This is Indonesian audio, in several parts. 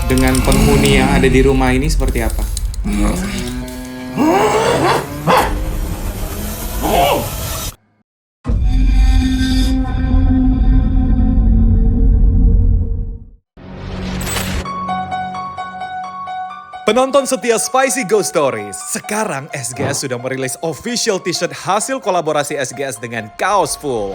Dengan penghuni yang ada di rumah ini seperti apa? Penonton setia Spicy Ghost Stories, sekarang SGS sudah merilis official t-shirt hasil kolaborasi SGS dengan Kaos Full.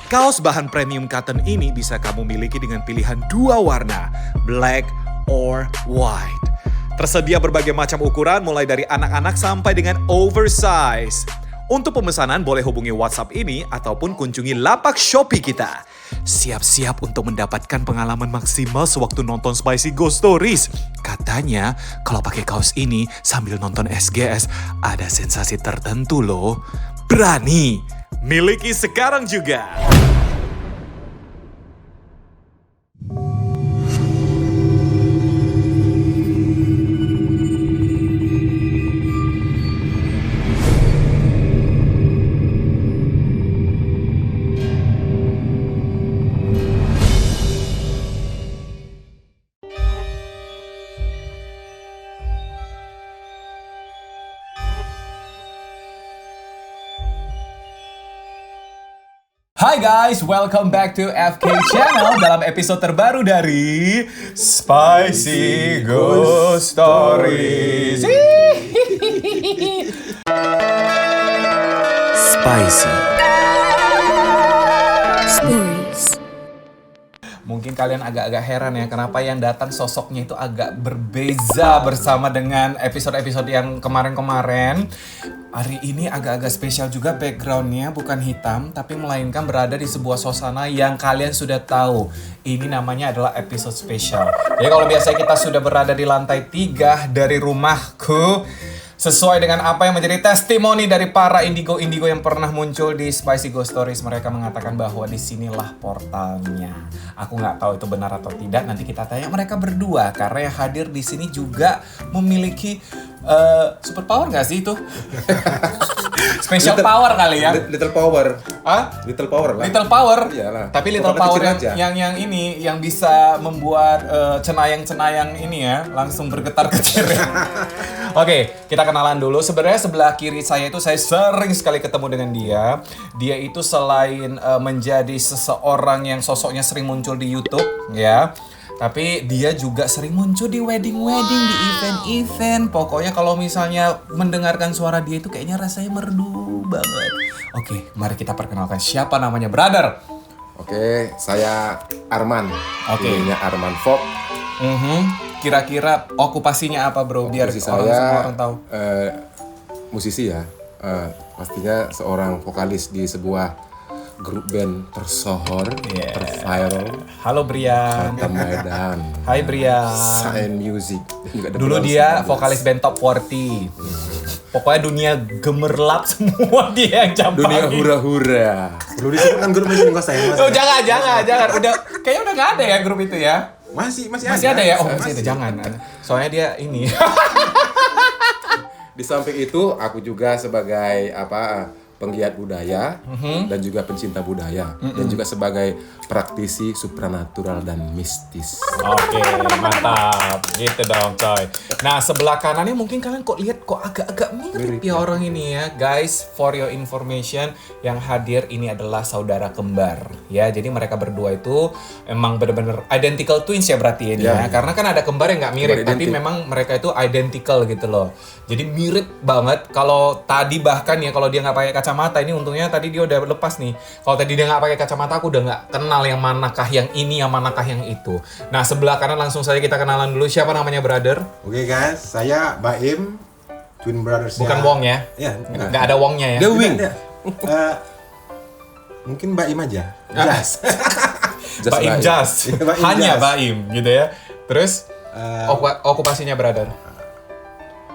Kaos bahan premium cotton ini bisa kamu miliki dengan pilihan 2 warna, black or white. Tersedia berbagai macam ukuran mulai dari anak-anak sampai dengan oversize. Untuk pemesanan boleh hubungi WhatsApp ini ataupun kunjungi lapak Shopee kita. Siap-siap untuk mendapatkan pengalaman maksimal sewaktu nonton Spicy Ghost Stories. Katanya kalau pakai kaos ini sambil nonton SGS ada sensasi tertentu loh. Berani, miliki sekarang juga. Hai guys, welcome back to FK Channel dalam episode terbaru dari Spicy Ghost Stories. Spicy Stories. Mungkin kalian agak-agak heran ya, kenapa yang datang sosoknya itu agak berbeza bersama dengan episode-episode yang kemarin-kemarin. Hari ini agak-agak spesial juga, backgroundnya bukan hitam, tapi melainkan berada di sebuah suasana yang kalian sudah tahu. Ini namanya adalah episode spesial. Jadi kalau biasanya kita sudah berada di lantai 3 dari rumahku, sesuai dengan apa yang menjadi testimoni dari para indigo-indigo yang pernah muncul di Spicy Ghost Stories, mereka mengatakan bahwa disinilah portalnya. Aku nggak tahu itu benar atau tidak. Nanti kita tanya mereka berdua karena yang hadir di sini juga memiliki super power nggak sih itu? Special power kali ya? Little power. Hah? Little power lah. Little power. Iyalah. Tapi little power yang ini yang bisa membuat cenayang-cenayang ini ya langsung bergetar kecil. Oke, kita kenalan dulu. Sebenarnya sebelah kiri saya itu saya sering sekali ketemu dengan dia. Dia itu selain menjadi seseorang yang sosoknya sering muncul di YouTube, ya. Tapi dia juga sering muncul di wedding-wedding, di event-event. Pokoknya kalau misalnya mendengarkan suara dia itu kayaknya rasanya merdu banget. Oke, mari kita perkenalkan siapa namanya, brother. Oke, saya Arman. Oke. Ininya Arman Fok. Kira-kira okupasinya apa, bro? Biar Musisi semua saya orang tahu. Musisi ya. Pastinya seorang vokalis di sebuah grup band tersohor, terviral. Halo Brian. Kota Medan. Hai Brian. Sign Music. Dulu dia vokalis band Top 40. Pokoknya dunia gemerlap semua dia yang campak. Dunia hura-hura. Perlu disebutkan grup musik enggak saya, Mas? Oh, jangan. Udah kayaknya udah enggak ada ya grup itu ya. Masih Masih ada ya? Oh, masih ada. Jangan. Soalnya dia ini. Di samping itu, aku juga sebagai penggiat budaya dan juga pencinta budaya dan juga sebagai praktisi supranatural dan mistis. Oke, mantap. Gitu dong, coy. Nah, sebelah kanannya mungkin kalian kok lihat kok agak-agak mirip ya orang ini ya. Guys, for your information, yang hadir ini adalah saudara kembar. Ya, jadi mereka berdua itu emang bener-bener identical twins ya berarti ya. Ya. Karena kan ada kembar yang nggak mirip, Kembar tapi identik. memang mereka itu identical gitu loh. Jadi mirip banget. Kalau tadi bahkan ya kalau dia nggak pakai kacamata, ini untungnya tadi dia udah lepas nih. Kalau tadi dia nggak pakai kacamata, aku udah nggak kenal yang manakah yang ini, yang manakah yang itu. Nah, sebelah kanan langsung saja kita kenalan dulu. Siapa namanya, brother? Oke guys, saya Baim, twin brothers. Bukan Wong ya? Ya, Nggak ada Wongnya ya? The Wing. Mungkin Baim aja. Jas. Baim Jas. Baim Hanya Jas. Baim gitu ya. Terus okupasinya, brother?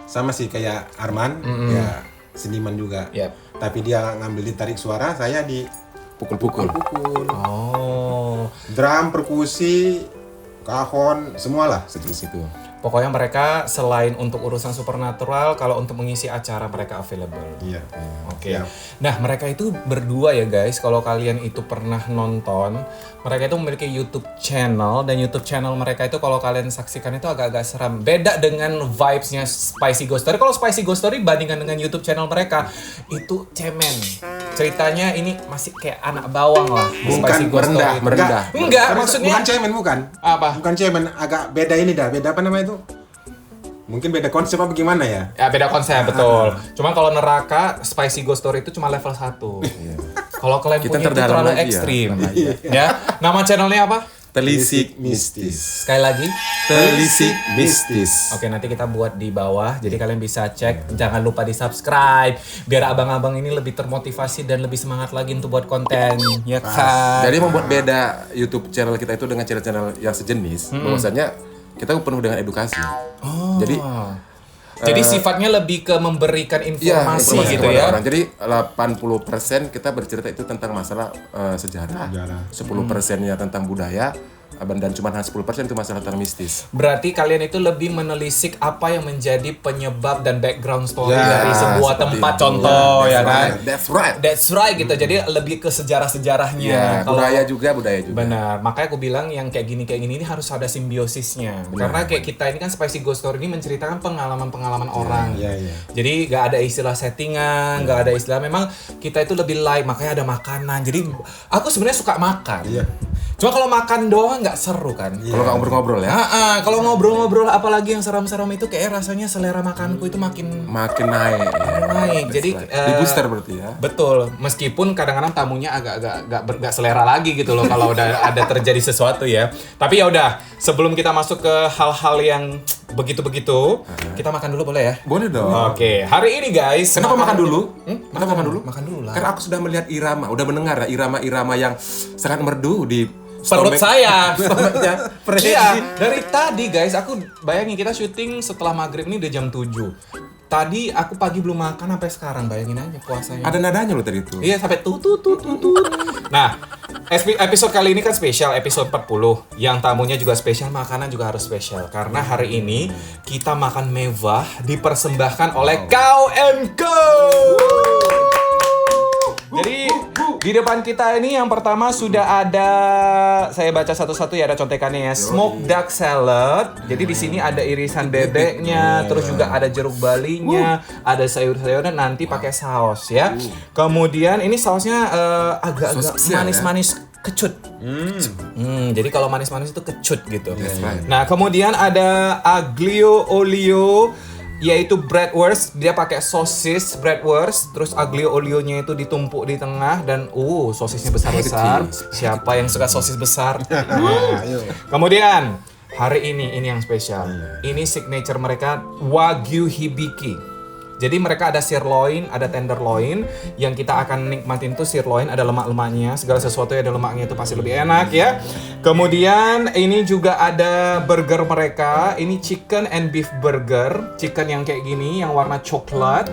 Sama sih kayak Arman, ya seniman juga. Yep. Tapi dia ngambil ditarik suara, saya di Pukul-pukul. Oh. drum, perkusi, kahon, semualah sejenis itu. Pokoknya mereka selain untuk urusan supernatural, kalau untuk mengisi acara mereka available. Iya. Oke. Siap. Nah, mereka itu berdua ya guys, kalau kalian itu pernah nonton, mereka itu memiliki YouTube channel, dan YouTube channel mereka itu kalau kalian saksikan itu agak-agak seram. Beda dengan vibes-nya Spicy Ghost Story. Kalau Spicy Ghost Story bandingkan dengan YouTube channel mereka, itu cemen. Ceritanya ini masih kayak anak bawang lah. Spicy Ghost Story. merendah. Enggak, maksudnya Bukan cemen, bukan. Apa? Bukan cemen, agak beda ini dah. Beda apa namanya itu? Mungkin beda konsep apa gimana ya? Ya beda konsep, betul. Cuma kalau neraka, Spicy Ghost Story itu cuma level 1. Kalau kalian Kita punya itu terdalam terlalu lagi ya. ekstrim. Ya. Nama channelnya apa? Telisik mistis. Sekali lagi. Telisik mistis. Oke, nanti kita buat di bawah. Jadi kalian bisa cek. Jangan lupa di subscribe. Biar abang-abang ini lebih termotivasi dan lebih semangat lagi untuk buat konten. Ya kan? Jadi membuat beda YouTube channel kita itu dengan channel-channel yang sejenis, bahwasanya kita penuh dengan edukasi. Jadi sifatnya lebih ke memberikan informasi informasi gitu kepada ya. orang. Jadi 80% kita bercerita itu tentang masalah sejarah. 10%-nya tentang budaya. Dan cuma 10% itu masalah tentang mistis. Berarti kalian itu lebih menelisik apa yang menjadi penyebab dan background story Ya, dari sebuah seperti tempat, itu. contoh ya kan. That's right. That's right gitu. Jadi lebih ke sejarah-sejarahnya. Ya, Kalau- budaya juga. Benar, makanya aku bilang yang kayak gini ini harus ada simbiosisnya. Karena kayak kita ini kan Spicy Ghost Story ini menceritakan pengalaman-pengalaman orang. Iya, iya. Jadi gak ada istilah settingan, gak ada istilah, memang kita itu lebih live, makanya ada makanan. Jadi aku sebenarnya suka makan. Iya. Cuma kalau makan doang nggak seru kan. Kalau nggak ngobrol-ngobrol ya, Kalau ngobrol-ngobrol apalagi yang seram-seram itu kayak rasanya selera makanku itu makin makin naik. Ya. naik. That's Jadi right. Di booster berarti ya. betul, meskipun kadang-kadang tamunya agak nggak selera lagi gitu loh kalau udah ada terjadi sesuatu ya. Tapi ya udah, sebelum kita masuk ke hal-hal yang begitu-begitu, kita makan dulu boleh ya? Boleh dong. Oke, hari ini guys. Kenapa makan dulu? Kenapa makan dulu? Makan dulu lah. Karena aku sudah melihat irama, udah mendengar ya irama-irama yang sangat merdu di Perut stomach- saya. stomachnya Freddy. Iya, dari tadi guys, aku bayangin kita syuting setelah maghrib ini udah jam 7. Tadi aku pagi belum makan sampai sekarang, bayangin aja puasanya. Ada nadanya loh tadi itu. Iya, sampai tutut. Nah, episode kali ini kan spesial, episode 40. Yang tamunya juga spesial, makanan juga harus spesial. Karena hari ini kita makan mewah dipersembahkan oleh Cow & Co. Jadi di depan kita ini yang pertama sudah ada, saya baca satu-satu ya, ada contekannya ya. Smoked duck salad. Jadi di sini ada irisan bebeknya, terus juga ada jeruk balinya, ada sayur-sayuran, nanti pakai saus ya. Kemudian ini sausnya agak-agak spesial, manis-manis kecut. Jadi kalau manis-manis itu kecut gitu. right. Nah, kemudian ada aglio olio, yaitu bratwurst. Dia pakai sosis bratwurst, terus aglio olionya itu ditumpuk di tengah, dan sosisnya besar-besar. Siapa yang suka sosis besar? Ayo. Kemudian hari ini yang spesial. Ini signature mereka, Wagyu Hibiki. Jadi mereka ada sirloin, ada tenderloin. Yang kita akan nikmatin tuh sirloin, ada lemak-lemaknya. Segala sesuatu yang ada lemaknya itu pasti lebih enak ya. Kemudian ini juga ada burger mereka. Ini chicken and beef burger. Chicken yang kayak gini, yang warna coklat.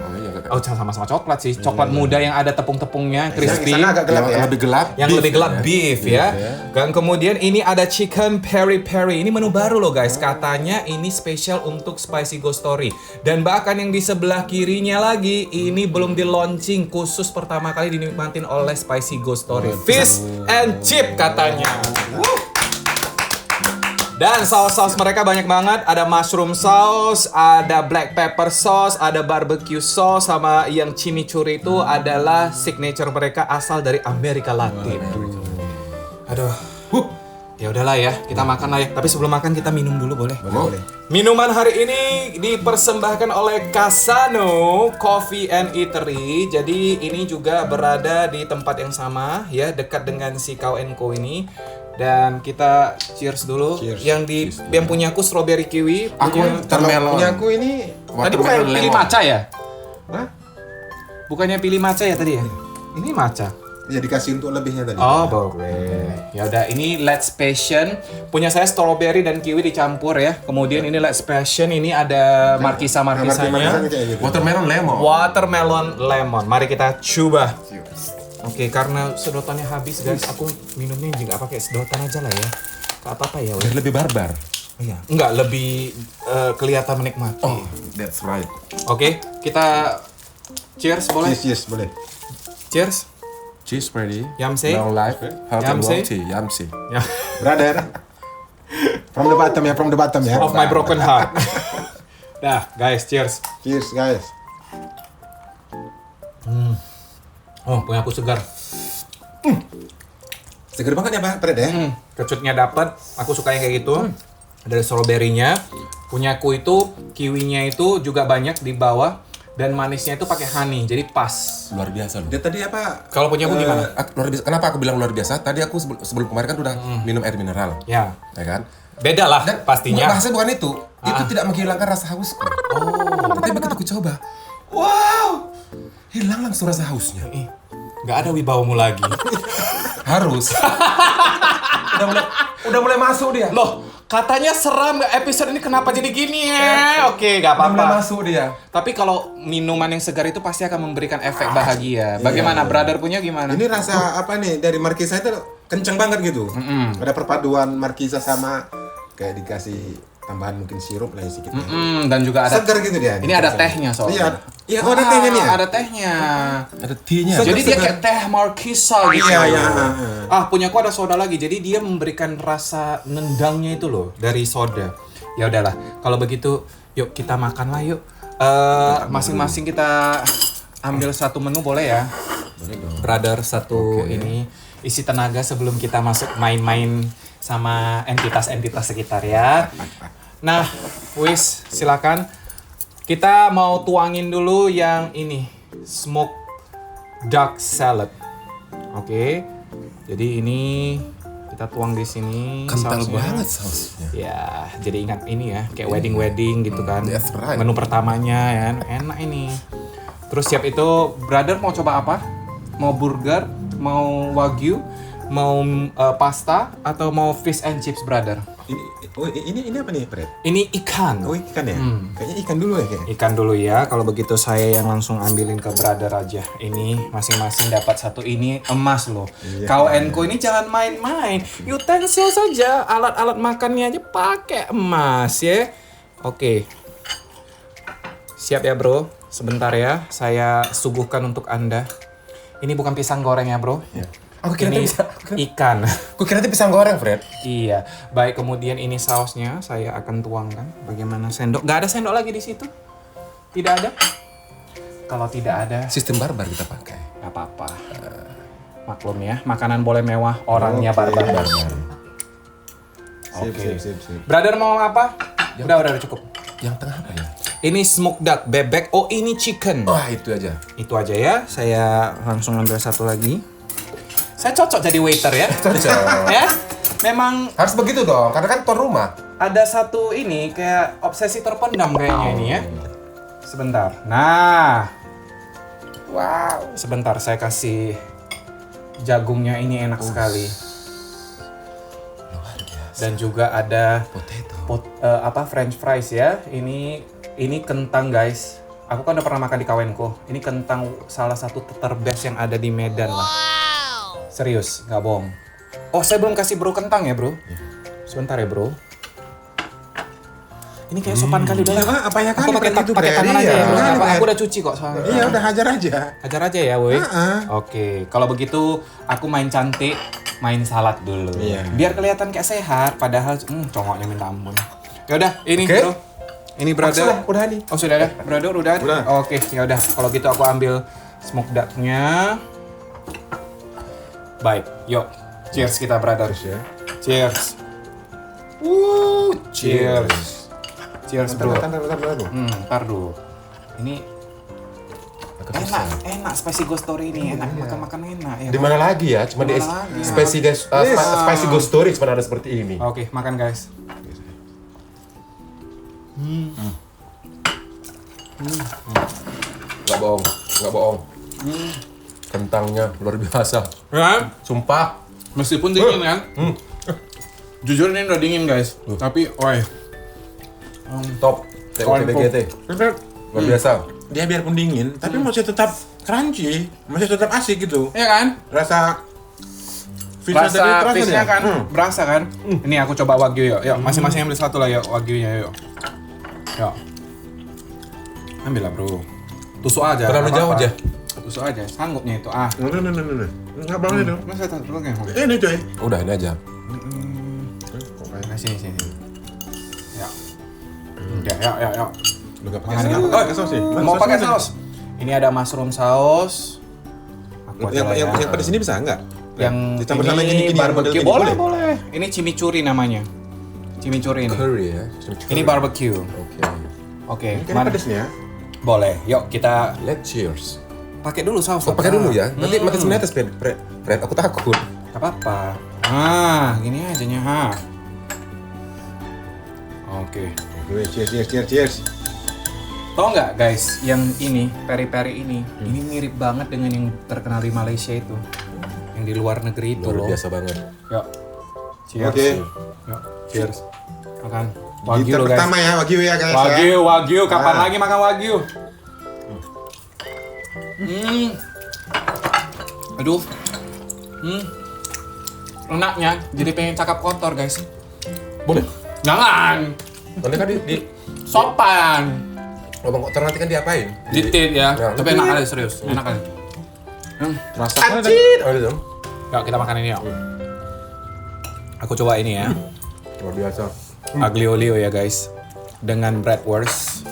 Oh, sama-sama coklat sih. Coklat muda yang ada tepung-tepungnya, crispy. Sana agak gelap Yang ya. lebih gelap. Yang lebih gelap beef ya. Dan kemudian ini ada chicken peri-peri. Ini menu baru loh guys. Katanya ini spesial untuk Spicy Ghost Story. Dan bahkan yang di sebelah kirinya lagi, ini belum di launching, khusus pertama kali dinikmatin oleh Spicy Ghost Story. Fish and chip katanya. Dan saus-saus mereka banyak banget. Ada mushroom sauce, ada black pepper sauce, ada barbecue sauce, sama yang chimichurri itu adalah signature mereka asal dari Amerika Latin. Aduh. Ya udahlah ya, kita makan lah ya. Tapi sebelum makan kita minum dulu boleh? Boleh. Minuman hari ini dipersembahkan oleh Casano Coffee and Eatery. Jadi ini juga berada di tempat yang sama ya, dekat dengan si Cow & Co ini. Dan kita cheers dulu. Cheers. Yang punya aku strawberry kiwi. Aku watermelon. Punya aku ini Tadi bukannya Watermelon pilih lemon. matcha ya? Hah? Bukannya pilih matcha ya tadi ya? Ini matcha. ya dikasih untuk lebihnya tadi. Oh, boleh. Ya udah, ini Let's Passion. Punya saya strawberry dan kiwi dicampur ya. Kemudian ini Let's Passion, ini ada markisa-markisanya. Markisa-markisanya kayak gitu. Watermelon lemon. Watermelon lemon. Mari kita coba. Oke, karena sedotannya habis guys, aku minumnya juga pakai sedotan aja lah ya. Gak apa-apa ya, Biar lebih barbar. Iya. Enggak, lebih kelihatan menikmati. Oh, that's right. Oke, kita cheers boleh? Cheers, boleh. Cheers. Cheers, Freddy. Yamse. Long life, health and Yamse. wealthy. Yamse. Ya. Brother. From the bottom ya. Of my broken heart. Dah, guys, cheers. Cheers, guys. Oh, punya aku segar. Seger banget ya, Pak Fred ya. Kecutnya dapat, aku suka yang kayak gitu. Ada strawberry-nya. Punyaku itu kiwinya itu juga banyak di bawah dan manisnya itu pakai honey. Jadi pas. Luar biasa loh. Dia tadi apa? Kalau punyaku gimana? Luar biasa. Kenapa aku bilang luar biasa? Tadi aku sebelum kemarin kan udah minum air mineral, Ya. ya kan? Beda lah pastinya. Bahasa bukan itu. Itu tidak menghilangkan rasa hausku. Oh. Tapi begitu ku coba, wow, hilang langsung rasa hausnya. Nggak ada wibawamu lagi. Harus. udah mulai masuk dia. Loh, katanya seram episode ini kenapa jadi gini ya? Oke, nggak Udah mulai apa-apa. masuk dia. Tapi kalau minuman yang segar itu pasti akan memberikan efek bahagia. Bagaimana brother punya gimana? Ini rasa apa nih dari markisa itu kenceng banget gitu. Ada perpaduan markisa sama kayak dikasih tambahan mungkin sirup lah sedikit. Dan juga ada Segar gitu dia. Ini ada tehnya soalnya. Iya. Iya, oh ada tehnya nih ya. Ada tehnya. Ada tea-nya. Jadi dia kayak teh markisa gitu. Iya, iya. Punyaku ada soda lagi. Jadi dia memberikan rasa nendangnya itu loh dari soda. Ya udahlah. Kalau begitu, yuk kita makan lah yuk. Masing-masing kita ambil satu menu boleh ya? Boleh dong. Brother satu ini isi tenaga sebelum kita masuk main-main sama entitas-entitas sekitar ya. Nah, wis silakan. Kita mau tuangin dulu yang ini, smoked duck salad. Oke. Jadi ini kita tuang di sini. Kental sausnya. banget sausnya. Ya, jadi ingat ini ya, kayak wedding gitu kan. That's right. Menu pertamanya ya, enak ini. Terus siap itu, brother mau coba apa? Mau burger, mau wagyu, mau pasta, atau mau fish and chips, brother? Ini apa nih, Fred? Ini ikan. Oh, ikan ya? Kayaknya ikan dulu ya kayaknya. Ikan dulu ya, kalau begitu saya yang langsung ambilin ke brother aja. Ini masing-masing dapat satu, ini emas loh. Kau Enko ini jangan main-main. Utensil saja, alat-alat makannya aja pakai emas ya. Oke. Siap ya bro, sebentar ya, saya suguhkan untuk Anda. Ini bukan pisang goreng ya bro. Aku kira Ini ikan. Aku kira itu pisang goreng, Fred. Iya, baik kemudian ini sausnya saya akan tuangkan. Bagaimana sendok? Gak ada sendok lagi di situ? Tidak ada? Kalau tidak ada, Sistem barbar kita pakai. gak apa-apa. Maklum ya, makanan boleh mewah, orangnya barbar. Oke. Sip. Brother mau apa? Udah cukup. Yang tengah apa ya? Ini smoked duck, bebek. Oh ini chicken. Wah, itu aja. Itu aja ya, saya langsung ambil satu lagi. Saya cocok jadi waiter ya. Cocok. Ya, memang Harus begitu dong, karena kan tuan rumah. ada satu ini kayak obsesi terpendam kayaknya ini ya. Sebentar. Nah. Wow. Sebentar saya kasih jagungnya ini enak sekali. Luar biasa. Dan juga ada Potato. French fries ya. Ini kentang guys. Aku kan udah pernah makan di Kawenko. Ini kentang salah satu terbest yang ada di Medan lah. Serius, nggak bohong. Oh, saya belum kasih bro kentang ya bro. Sebentar ya bro. Ini kayak sopan kali udah. Iya, apa ya Aku kali pakai gitu, pakai Fred? tangan aja Iya, ya bro. makanya, Apa, Fred. aku udah cuci kok soalnya. Iya, udah hajar aja. Ajar aja ya, woi. Heeh. Oke, kalau begitu aku main cantik, main salad dulu. Iya. Biar kelihatan kayak sehat, padahal congoknya minta ampun. Ya udah, ini Oke. bro. Ini brother. Udah nih. Oh sudah ada, brother udah. Udah. Oke, ya udah. Kalau gitu aku ambil smoked duck-nya. Baik, yuk. Cheers kita brother. Ya. Cheers. Cheers. Cheers bro. Bentar. Ntar dulu. Ini enak spicy ghost story ini enak makan enak ya. Di mana lagi ya? Cuma di Mana lagi? Spicy Ghost Story cuma ada seperti ini. Oke, makan guys. Nggak bohong. Kentangnya luar biasa. Ya, Sumpah. meskipun dingin kan. Jujur ini udah dingin guys. Tapi, oi. Top. TOTBGT. Luar biasa. Dia biarpun dingin, tapi masih tetap crunchy, masih tetap asik gitu. Iya kan? Rasa Rasa fishnya kan berasa kan. Ini aku coba wagyu yuk. Yuk, masing-masing ambil satu lah yuk wagyunya yuk. Yuk. Ambil lah bro. Tusuk aja. Terlalu nggak jauh apa-apa. aja. Tusuk aja. Sanggupnya itu. Nih. Nggak bangun itu. Masa tak tulungnya? Ini coy. Udah ini aja. Nah, sini. Ya. Ya. Lu nggak Makan ya. pakai saus sih. Mau pakai saus? Ini ada mushroom saus. Aku aja lah ya. Yang pedas ini bisa nggak? Yang Ditambah sama yang ini gini-gini, yang barbecue model gini, boleh. Ini chimichurri namanya. Chimichurri ini. Curry ya. Ini barbecue. Oke. Oke, Ini mana? pedas nih ya. Boleh. Yuk kita Let's cheers. pakai dulu saus. Oh, pakai dulu ya. Nanti mati semetes, Fred. Aku takut. Gak apa-apa. Ah, gini aja nya. Ha. Oke. Cheers. Tau nggak guys, yang ini peri-peri ini mirip banget dengan yang terkenal di Malaysia itu, yang di luar negeri itu Luar loh. biasa banget. Yuk, cheers. Oke. Yuk, cheers. Makan Gitar wagyu loh guys. pertama ya, wagyu ya guys ya. Wagyu. Kapan Ah. lagi makan wagyu? Aduh. Enaknya, jadi pengen cakap kotor guys. Boleh. Jangan. Nanti kan di Sopan. ngomong kotor nanti kan diapain? Jitit ya. Ya, Tapi enak kali serius. Enak kali. Rasanya Acit. Oh, itu. Yuk kita makan ini yuk. Aku coba ini ya. Luar biasa. Aglio olio ya guys. Dengan bratwurst.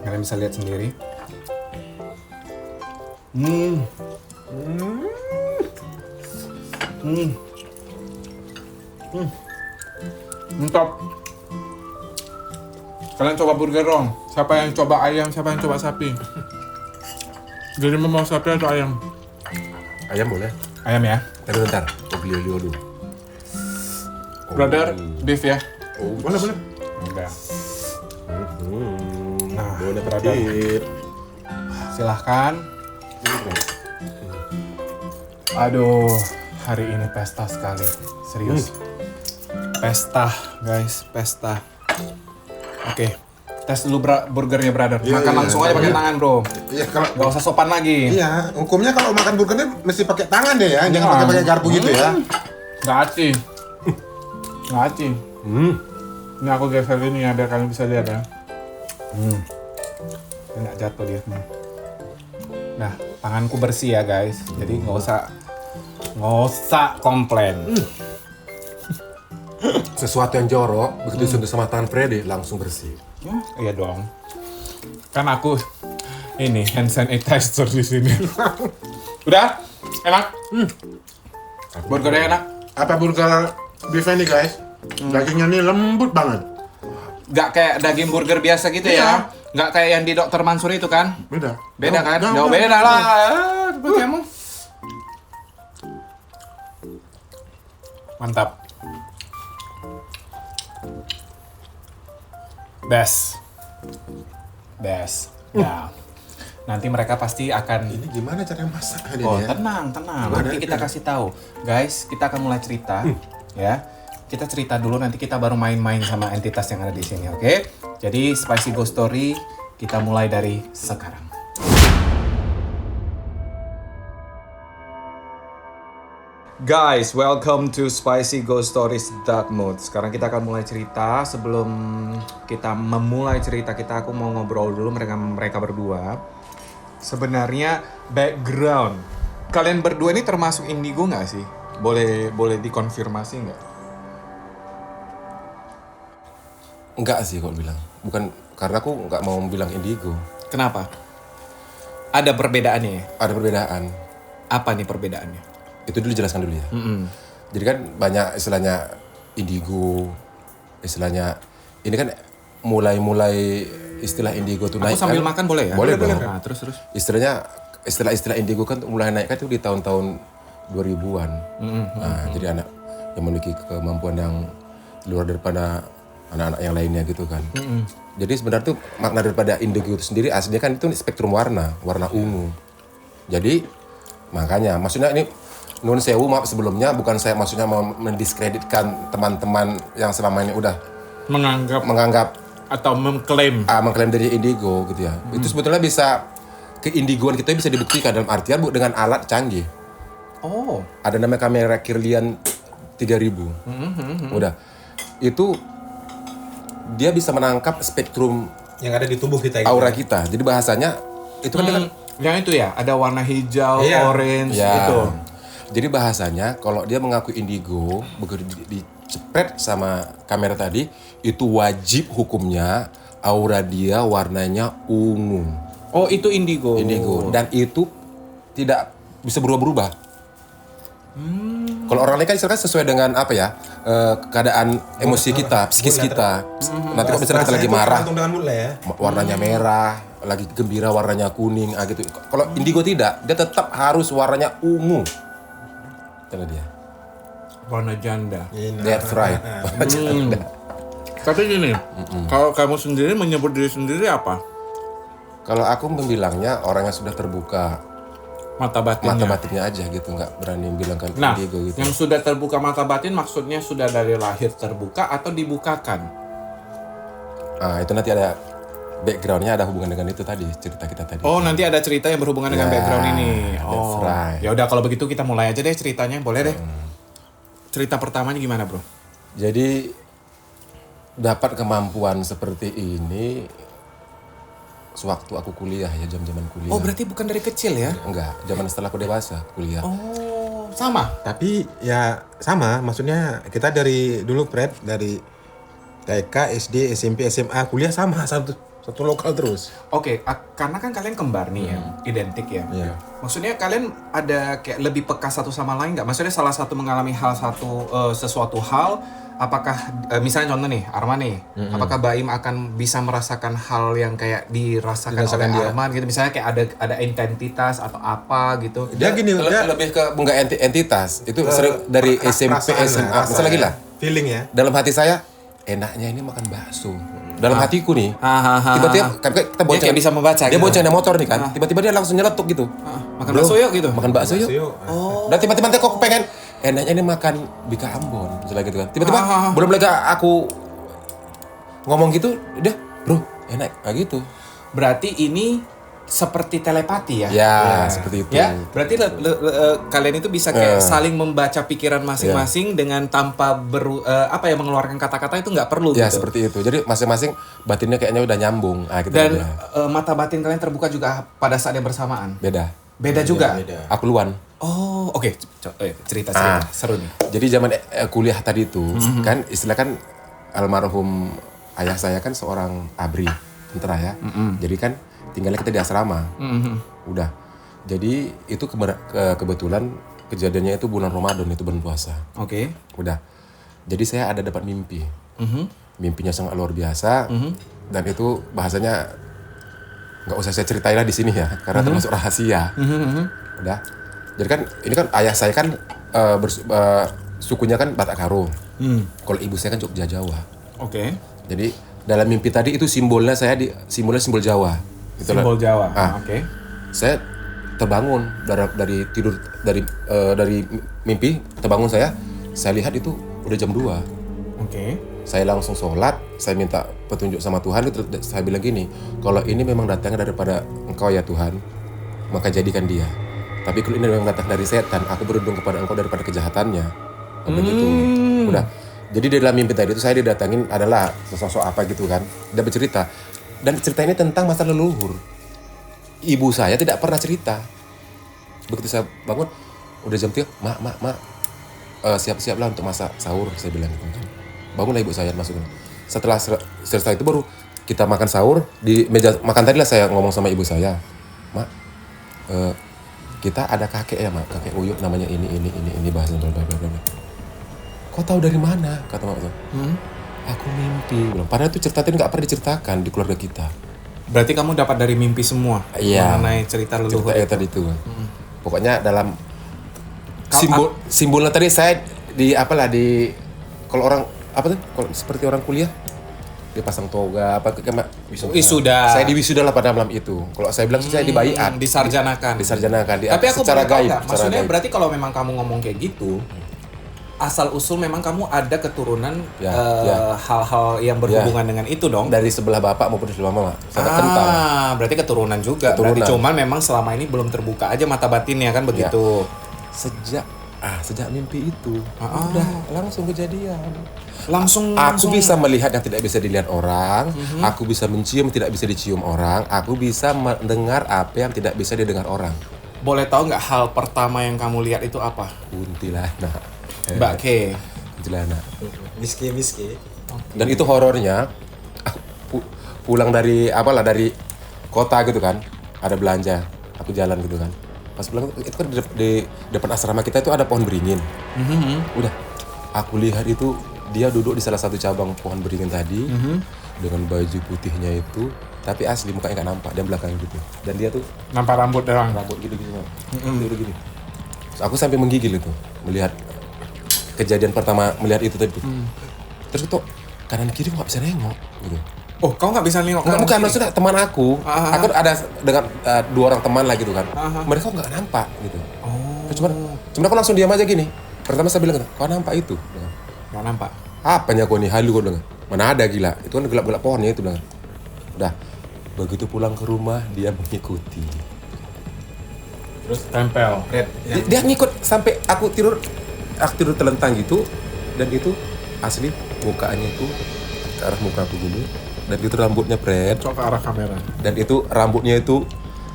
Kalian bisa lihat sendiri. Mantap. Kalian coba burger dong. Siapa yang coba ayam, siapa yang coba sapi? Jadi mau sapi atau ayam? Ayam boleh. Ayam ya. Tapi bentar. Oglio dulu. Brother, beef ya. Boleh. Udah. Nah, boleh berarti. Silahkan. Aduh, hari ini pesta sekali. Serius. Pesta, guys, pesta. Oke, tes dulu burgernya, brother. Iya, Makan iya, langsung iya. aja pakai tangan, bro. Iya kalau Gak usah sopan lagi. iya, hukumnya kalau makan burgernya mesti pakai tangan deh ya, jangan pakai garpu gitu ya. Gak aci. Gak aci. Ini aku geser ini ya, biar kalian bisa lihat ya. Enak jatuh dia. Nah, tanganku bersih ya, guys. Jadi nggak usah komplain. Sesuatu yang jorok, begitu disentuh sama tangan Freddy, langsung bersih. Iya dong. Kan aku ini hand sanitizer di sini. Udah? Enak? Burgernya enak? Apa burger beef ini guys? Dagingnya nih lembut banget. Gak kayak daging burger biasa gitu ya? Gak kayak yang di Dr. Mansur itu kan? Beda. Beda kan? Jauh Jauh beda lah. Seperti kamu. Mantap. Best. Ya. Nanti mereka pasti akan. Ini gimana cara masaknya Oh, ya? tenang. Nanti kita kasih tahu. Guys, kita akan mulai cerita. Ya. Kita cerita dulu, nanti kita baru main-main sama entitas yang ada di sini, oke? Jadi, Spicy Ghost Story, kita mulai dari sekarang. Guys, welcome to Spicy Ghost Stories Dark Mode. Sekarang kita akan mulai cerita. Sebelum kita memulai cerita kita, aku mau ngobrol dulu mereka berdua. Sebenarnya background kalian berdua ini termasuk indigo nggak sih? Boleh dikonfirmasi nggak? Enggak sih kalau bilang. Bukan, karena aku nggak mau bilang indigo. Kenapa? Ada perbedaannya ya? Ada perbedaan. Apa nih perbedaannya? Itu dulu jelaskan dulu ya. Jadi kan banyak istilahnya indigo, istilahnya ini kan mulai istilah indigo tuh naik. Aku sambil kan, makan boleh ya? Boleh dong. Nah, terus. Istilahnya istilah indigo kan mulai naik kan itu di tahun-tahun 2000-an. Nah, jadi anak yang memiliki kemampuan yang luar daripada anak-anak yang lainnya gitu kan. Jadi sebenarnya tuh makna daripada indigo itu sendiri aslinya kan itu spektrum warna ungu. Jadi makanya maksudnya ini nun sewu maaf sebelumnya, bukan saya maksudnya mau mendiskreditkan teman-teman yang selama ini udah menganggap Atau mengklaim. mengklaim dari indigo gitu ya. Itu sebetulnya bisa keindigoan kita bisa dibuktikan dalam artian dengan alat canggih. Oh. Ada namanya kamera Kirlian 3000. Udah. Itu dia bisa menangkap spektrum Yang ada di tubuh kita. aura kita. Jadi bahasanya itu kan dia kan Yang itu ya, ada warna hijau, Iya. orange ya. gitu. Jadi bahasanya kalau dia mengaku indigo begitu dicepret sama kamera tadi itu wajib hukumnya aura dia warnanya ungu. Oh, itu indigo. Indigo dan itu tidak bisa berubah-berubah. Kalau orang lain kan istilahnya sesuai dengan apa ya keadaan emosi kita, psikis kita. Nanti kalau misalnya kita lagi marah, Tergantung dengan mood lah ya. warnanya merah, lagi gembira warnanya kuning, gitu. Kalau indigo tidak, dia tetap harus warnanya ungu. Itu dia. Warna janda. That's right. Tapi gini, kalau kamu sendiri menyebut diri sendiri apa? Kalau aku membilangnya orang yang sudah terbuka Mata batinnya. mata batinnya aja gitu, nggak berani bilangkan Nah, indigo gitu. yang sudah terbuka mata batin maksudnya sudah dari lahir terbuka atau dibukakan? Ah, itu nanti ada backgroundnya, ada hubungan dengan itu tadi cerita kita tadi. Oh, nanti ada cerita yang berhubungan dengan Ya, background ini. that's Oh, right. ya udah kalau begitu kita mulai aja deh ceritanya, boleh deh. Cerita pertamanya gimana, Bro? Jadi dapat kemampuan seperti ini sewaktu aku kuliah ya, jam-jaman kuliah. Oh, berarti bukan dari kecil ya? Enggak, zaman setelah aku dewasa kuliah. Oh, sama. Tapi ya sama, maksudnya kita dari dulu Fred, dari TK, SD, SMP, SMA, kuliah sama, satu lokal terus. Oke, karena kan kalian kembar nih ya, identik ya. Iya. Maksudnya kalian ada kayak lebih peka satu sama lain nggak? Maksudnya salah satu mengalami sesuatu hal, apakah misalnya contoh nih, Arman nih, apakah Baim akan bisa merasakan hal yang kayak dirasakan oleh dia. Arman gitu? Misalnya kayak ada identitas atau apa gitu? Dia gini, dia Lebih ke enggak entitas. Itu sering dari SMP, perasaan SMA. lah, Misalnya gila. feeling ya. Dalam hati saya, enaknya ini makan bakso. Dalam hatiku nih, Ah. tiba-tiba kan kita Dia bonceng, kayak bisa membaca dia gitu. bonceng naik motor nih kan, tiba-tiba dia langsung nyeletuk gitu. Makan Bro, bakso yuk gitu? Makan bakso yuk. Yuk. Dan tiba-tiba nanti kok pengen, enaknya ini makan bika Ambon, misalnya gitu kan. Tiba-tiba belum lagi aku ngomong gitu, udah bro enak, gitu. Berarti ini seperti telepati ya? Ya, seperti itu. Ya, berarti kalian itu bisa kayak saling membaca pikiran masing-masing dengan tanpa mengeluarkan kata-kata itu nggak perlu Ya gitu. seperti itu. Jadi masing-masing batinnya kayaknya udah nyambung. Gitu Dan aja. mata batin kalian terbuka juga pada saat yang bersamaan. Beda. Beda juga. Aku luan. Oh, oke. Cerita seru nih. Jadi zaman kuliah tadi itu kan istilah kan almarhum ayah saya kan seorang abri tentara ya. Jadi kan tinggalnya kita di asrama. Udah. Jadi itu kebetulan kejadiannya itu bulan Ramadan, itu bulan puasa. Oke. Udah. Jadi saya ada dapat mimpi. Mimpinya sangat luar biasa. Dan itu bahasanya nggak usah saya ceritain lah di sini ya, karena termasuk rahasia. Udah. Jadi kan ini kan ayah saya kan sukunya kan Batak Karo. Kalau ibu saya kan Jogja Jawa. Oke. Jadi dalam mimpi tadi itu simbolnya simbol Jawa. Gitu Simbol lah. Jawa. Oke. Saya terbangun dari tidur dari mimpi, terbangun saya lihat itu udah jam 2. Oke. Saya langsung sholat, saya minta petunjuk sama Tuhan, saya bilang gini, kalau ini memang datangnya daripada Engkau ya Tuhan, maka jadikan dia. Tapi kalau ini memang datang dari setan, aku berundung kepada Engkau daripada kejahatannya. Begitu. Udah. Jadi di dalam mimpi tadi itu saya didatangin adalah sosok apa gitu kan. Dia bercerita. Dan cerita ini tentang masa leluhur. Ibu saya tidak pernah cerita. Begitu saya bangun, udah jam 3, mak, siap-siaplah untuk masak sahur, saya bilang gitu kan. Bangunlah ibu saya masukin. Setelah selesai itu baru kita makan sahur di meja makan tadi lah saya ngomong sama ibu saya, mak, kita ada kakek ya mak, kakek Uyuk namanya ini bahasanya bla bla bla. Kau tahu dari mana? Kata mak saya. Aku mimpi. Bilang. Padahal itu cerita itu nggak pernah diceritakan di keluarga kita. Berarti kamu dapat dari mimpi semua? Iya. Mengenai cerita leluhur Cerita tadi itu. Pokoknya dalam simbolnya tadi saya kalau orang apa tuh? Kalau seperti orang kuliah dia pasang toga apa kayak wisuda. Saya di wisuda lah pada malam itu. Kalau saya bilang saya dibaiat, disarjanakan. Tapi aku secara boleh tahu gaib. nggak? Maksudnya berarti kalau memang kamu ngomong kayak gitu, asal usul memang kamu ada keturunan Ya. hal-hal yang berhubungan dengan itu dong. Dari sebelah bapak maupun dari sebelah mama. Sangat kental. Berarti keturunan juga. Keturunan. Berarti cuman memang selama ini belum terbuka aja mata batinnya kan begitu. Sejak mimpi itu udah langsung kejadian. Aku bisa melihat yang tidak bisa dilihat orang, aku bisa mencium yang tidak bisa dicium orang, aku bisa mendengar apa yang tidak bisa didengar orang. Boleh tahu nggak hal pertama yang kamu lihat itu apa? Kuntilanak. Mbak K. Kuntilanak. Miski. Dan itu horornya, aku pulang dari kota gitu kan, ada belanja, aku jalan gitu kan. Pas pulang itu kan di depan asrama kita itu ada pohon beringin. Udah, aku lihat itu dia duduk di salah satu cabang pohon beringin tadi dengan baju putihnya itu, tapi asli mukanya nggak nampak, dia belakang gitu. Dan dia tuh Nampak rambut doang. rambut gitu-gitu, gini. Terus aku sampai menggigil itu melihat kejadian pertama melihat itu tadi. Terus tuh kanan kiri nggak bisa nengok gitu. Oh, kau nggak bisa nengok? Enggak, bukan, maksudnya teman aku. Aku ada dengan 2 orang teman lah gitu kan. Mereka nggak nampak gitu. Cuma aku langsung diam aja gini. Pertama saya bilang, kau nampak itu? Nggak nampak. Apanya kau nih halu kau bilang? Mana ada gila? Itu kan gelap-gelap pohonnya itu bilang. Udah, begitu pulang ke rumah dia mengikuti. Terus tempel. Dia ngikut sampai aku tidur telentang gitu, dan itu asli mukanya itu ke arah muka aku gini, dan itu rambutnya Cok ke arah kamera. dan itu rambutnya itu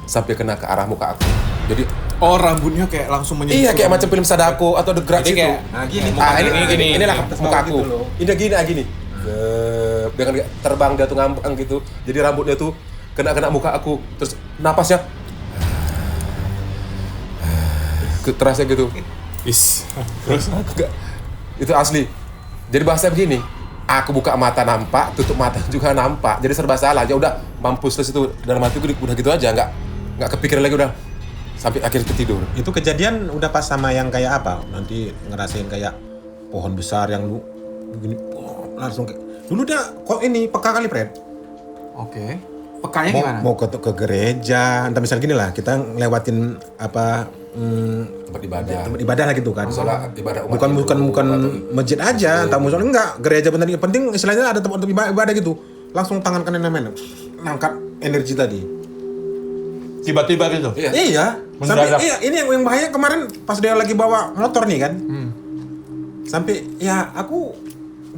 sampai kena ke arah muka aku. Jadi rambutnya kayak langsung menyentuh. iya kayak macam film Sadako atau The Grudge Jadi itu. kayak, Nah gini. Inilah muka aku. Gitu loh. Ini gini. Dengan terbang dia tuh ngambang gitu. Jadi rambutnya tuh kena muka aku. Terus napasnya terasa gitu. Terus Itu asli. Jadi bahasa begini. Aku buka mata nampak, tutup mata juga nampak. Jadi serba salah. Ya udah mampus terus itu dalam hati gue udah gitu aja, nggak kepikiran lagi udah. Sampai akhirnya tidur. Itu kejadian udah pas sama yang kayak apa? Nanti ngerasain kayak pohon besar yang lu begini, langsung kayak dulu dia kok ini peka kali Fred. Oke. Pekanya gimana? Mau ke gereja, entah misal gini lah, kita ngelewatin apa Tempat ibadah. tempat ibadah lah gitu kan. Soalnya ibadah umat Bukan masjid aja, entah musola enggak, gereja bener yang penting istilahnya ada tempat ibadah gitu. Langsung tangan kanan ngangkat energi tadi. Tiba-tiba gitu. Iya. Sampai ini yang bahaya kemarin pas dia lagi bawa motor nih kan. Sampai ya aku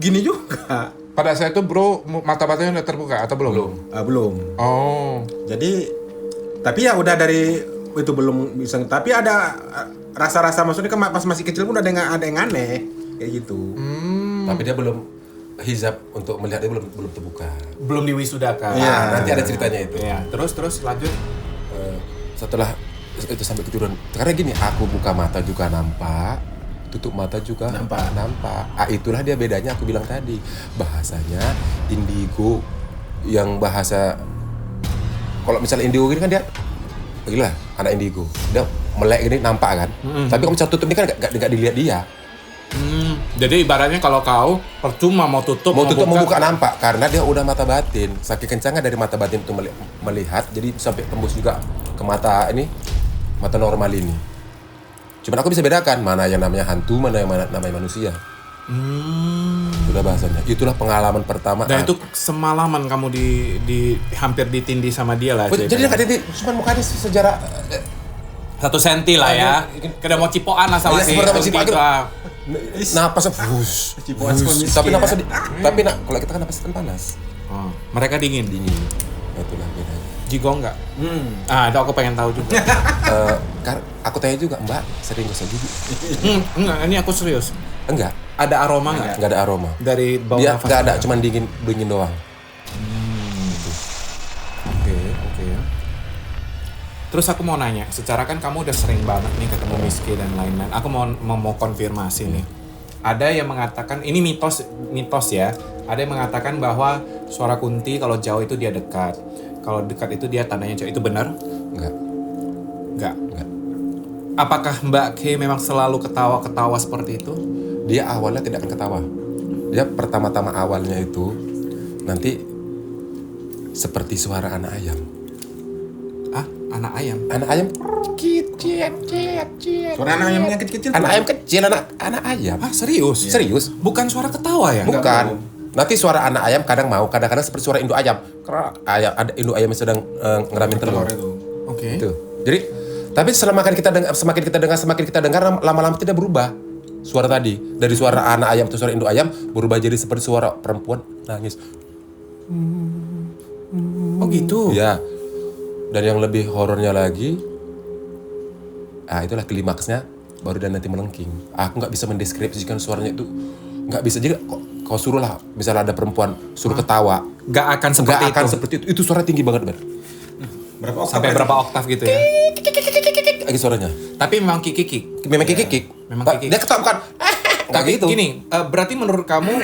gini juga. Pada saat itu bro, mata-matanya udah terbuka atau belum? Belum. Oh. Jadi tapi ya udah dari itu belum bisa. Tapi ada rasa-rasa maksudnya kan pas masih kecil pun ada yang aneh kayak gitu. Tapi dia belum hijab untuk melihat, dia belum terbuka. Belum diwisudakan. Iya. Nanti ada ceritanya itu. Iya. Terus lanjut. Setelah itu sampai ketiduran, karena gini, aku buka mata juga nampak, tutup mata juga nampak. Itulah dia bedanya, aku bilang tadi, bahasanya indigo, yang bahasa kalau misalnya indigo gini kan dia gila, anak indigo dia melek gini nampak kan, tapi kalau misalnya tutup ini kan gak dilihat dia. Jadi ibaratnya kalau kau percuma mau tutup Mau buka nampak, karena dia udah mata batin, saking kencangnya dari mata batin itu melihat, jadi sampai tembus juga ke mata normal ini. Cuman aku bisa bedakan mana yang namanya hantu, mana yang namanya manusia. Itulah bahasanya. Itulah pengalaman pertama. Dan itu semalaman kamu di hampir ditindih sama dia lah. Jadi dia nggak ditindih, cuman mukanya sejarah 1 senti lah ya. Kena mau cipokan lah sama si seperti mau Kunti cipokan. itu. Napasnya tapi napasnya tapi kalau kita kan napasnya kan panas. Mereka dingin. Nah, itulah bedanya. Jigong nggak? Itu aku pengen tahu juga. Aku tanya juga, Mbak, sering gosok gigi? Enggak, ini aku serius. Enggak, Ada aroma nggak? enggak ada aroma. Dari bau Dia nafas? enggak ada, cuman dingin doang. Oke. Terus aku mau nanya, secara kan kamu udah sering banget nih ketemu Miski dan lain-lain. Aku mau konfirmasi nih. Ada yang mengatakan, ini mitos ya. Ada yang mengatakan bahwa suara Kunti kalau jauh itu dia dekat. Kalau dekat itu dia tandanya jauh. Itu benar? Enggak. Enggak. Apakah Mbak K memang selalu ketawa-ketawa seperti itu? Dia awalnya tidak akan ketawa. Dia pertama-tama awalnya itu nanti seperti suara anak ayam. Anak ayam? Anak ayam Suara anak ayam yang kecil-kecil. anak ayam kecil, anak ayam. Serius? Serius? Bukan suara ketawa ya? Bukan. Nanti suara anak ayam kadang-kadang seperti suara induk ayam. Ada induk ayam yang sedang ngeramin telur. Oke. Itu. Jadi Tapi semakin kita dengar lama-lama tidak berubah. Suara tadi dari suara anak ayam atau suara induk ayam berubah jadi seperti suara perempuan nangis. Oh gitu. Ya. Dan yang lebih horornya lagi, itulah klimaksnya baru dan nanti melengking. Aku nggak bisa mendeskripsikan suaranya itu, nggak bisa. Jadi kau suruh lah, misalnya ada perempuan suruh ketawa, Nggak akan seperti nggak akan itu. seperti itu. Itu suara tinggi banget, Ber. Berapa oktav? Sampai berapa oktav gitu ya? Lagi suaranya. Tapi memang kikik. Memang kikik. Memang kikik. Dia ketawa bukan. Nggak Tapi gitu. gini, berarti menurut kamu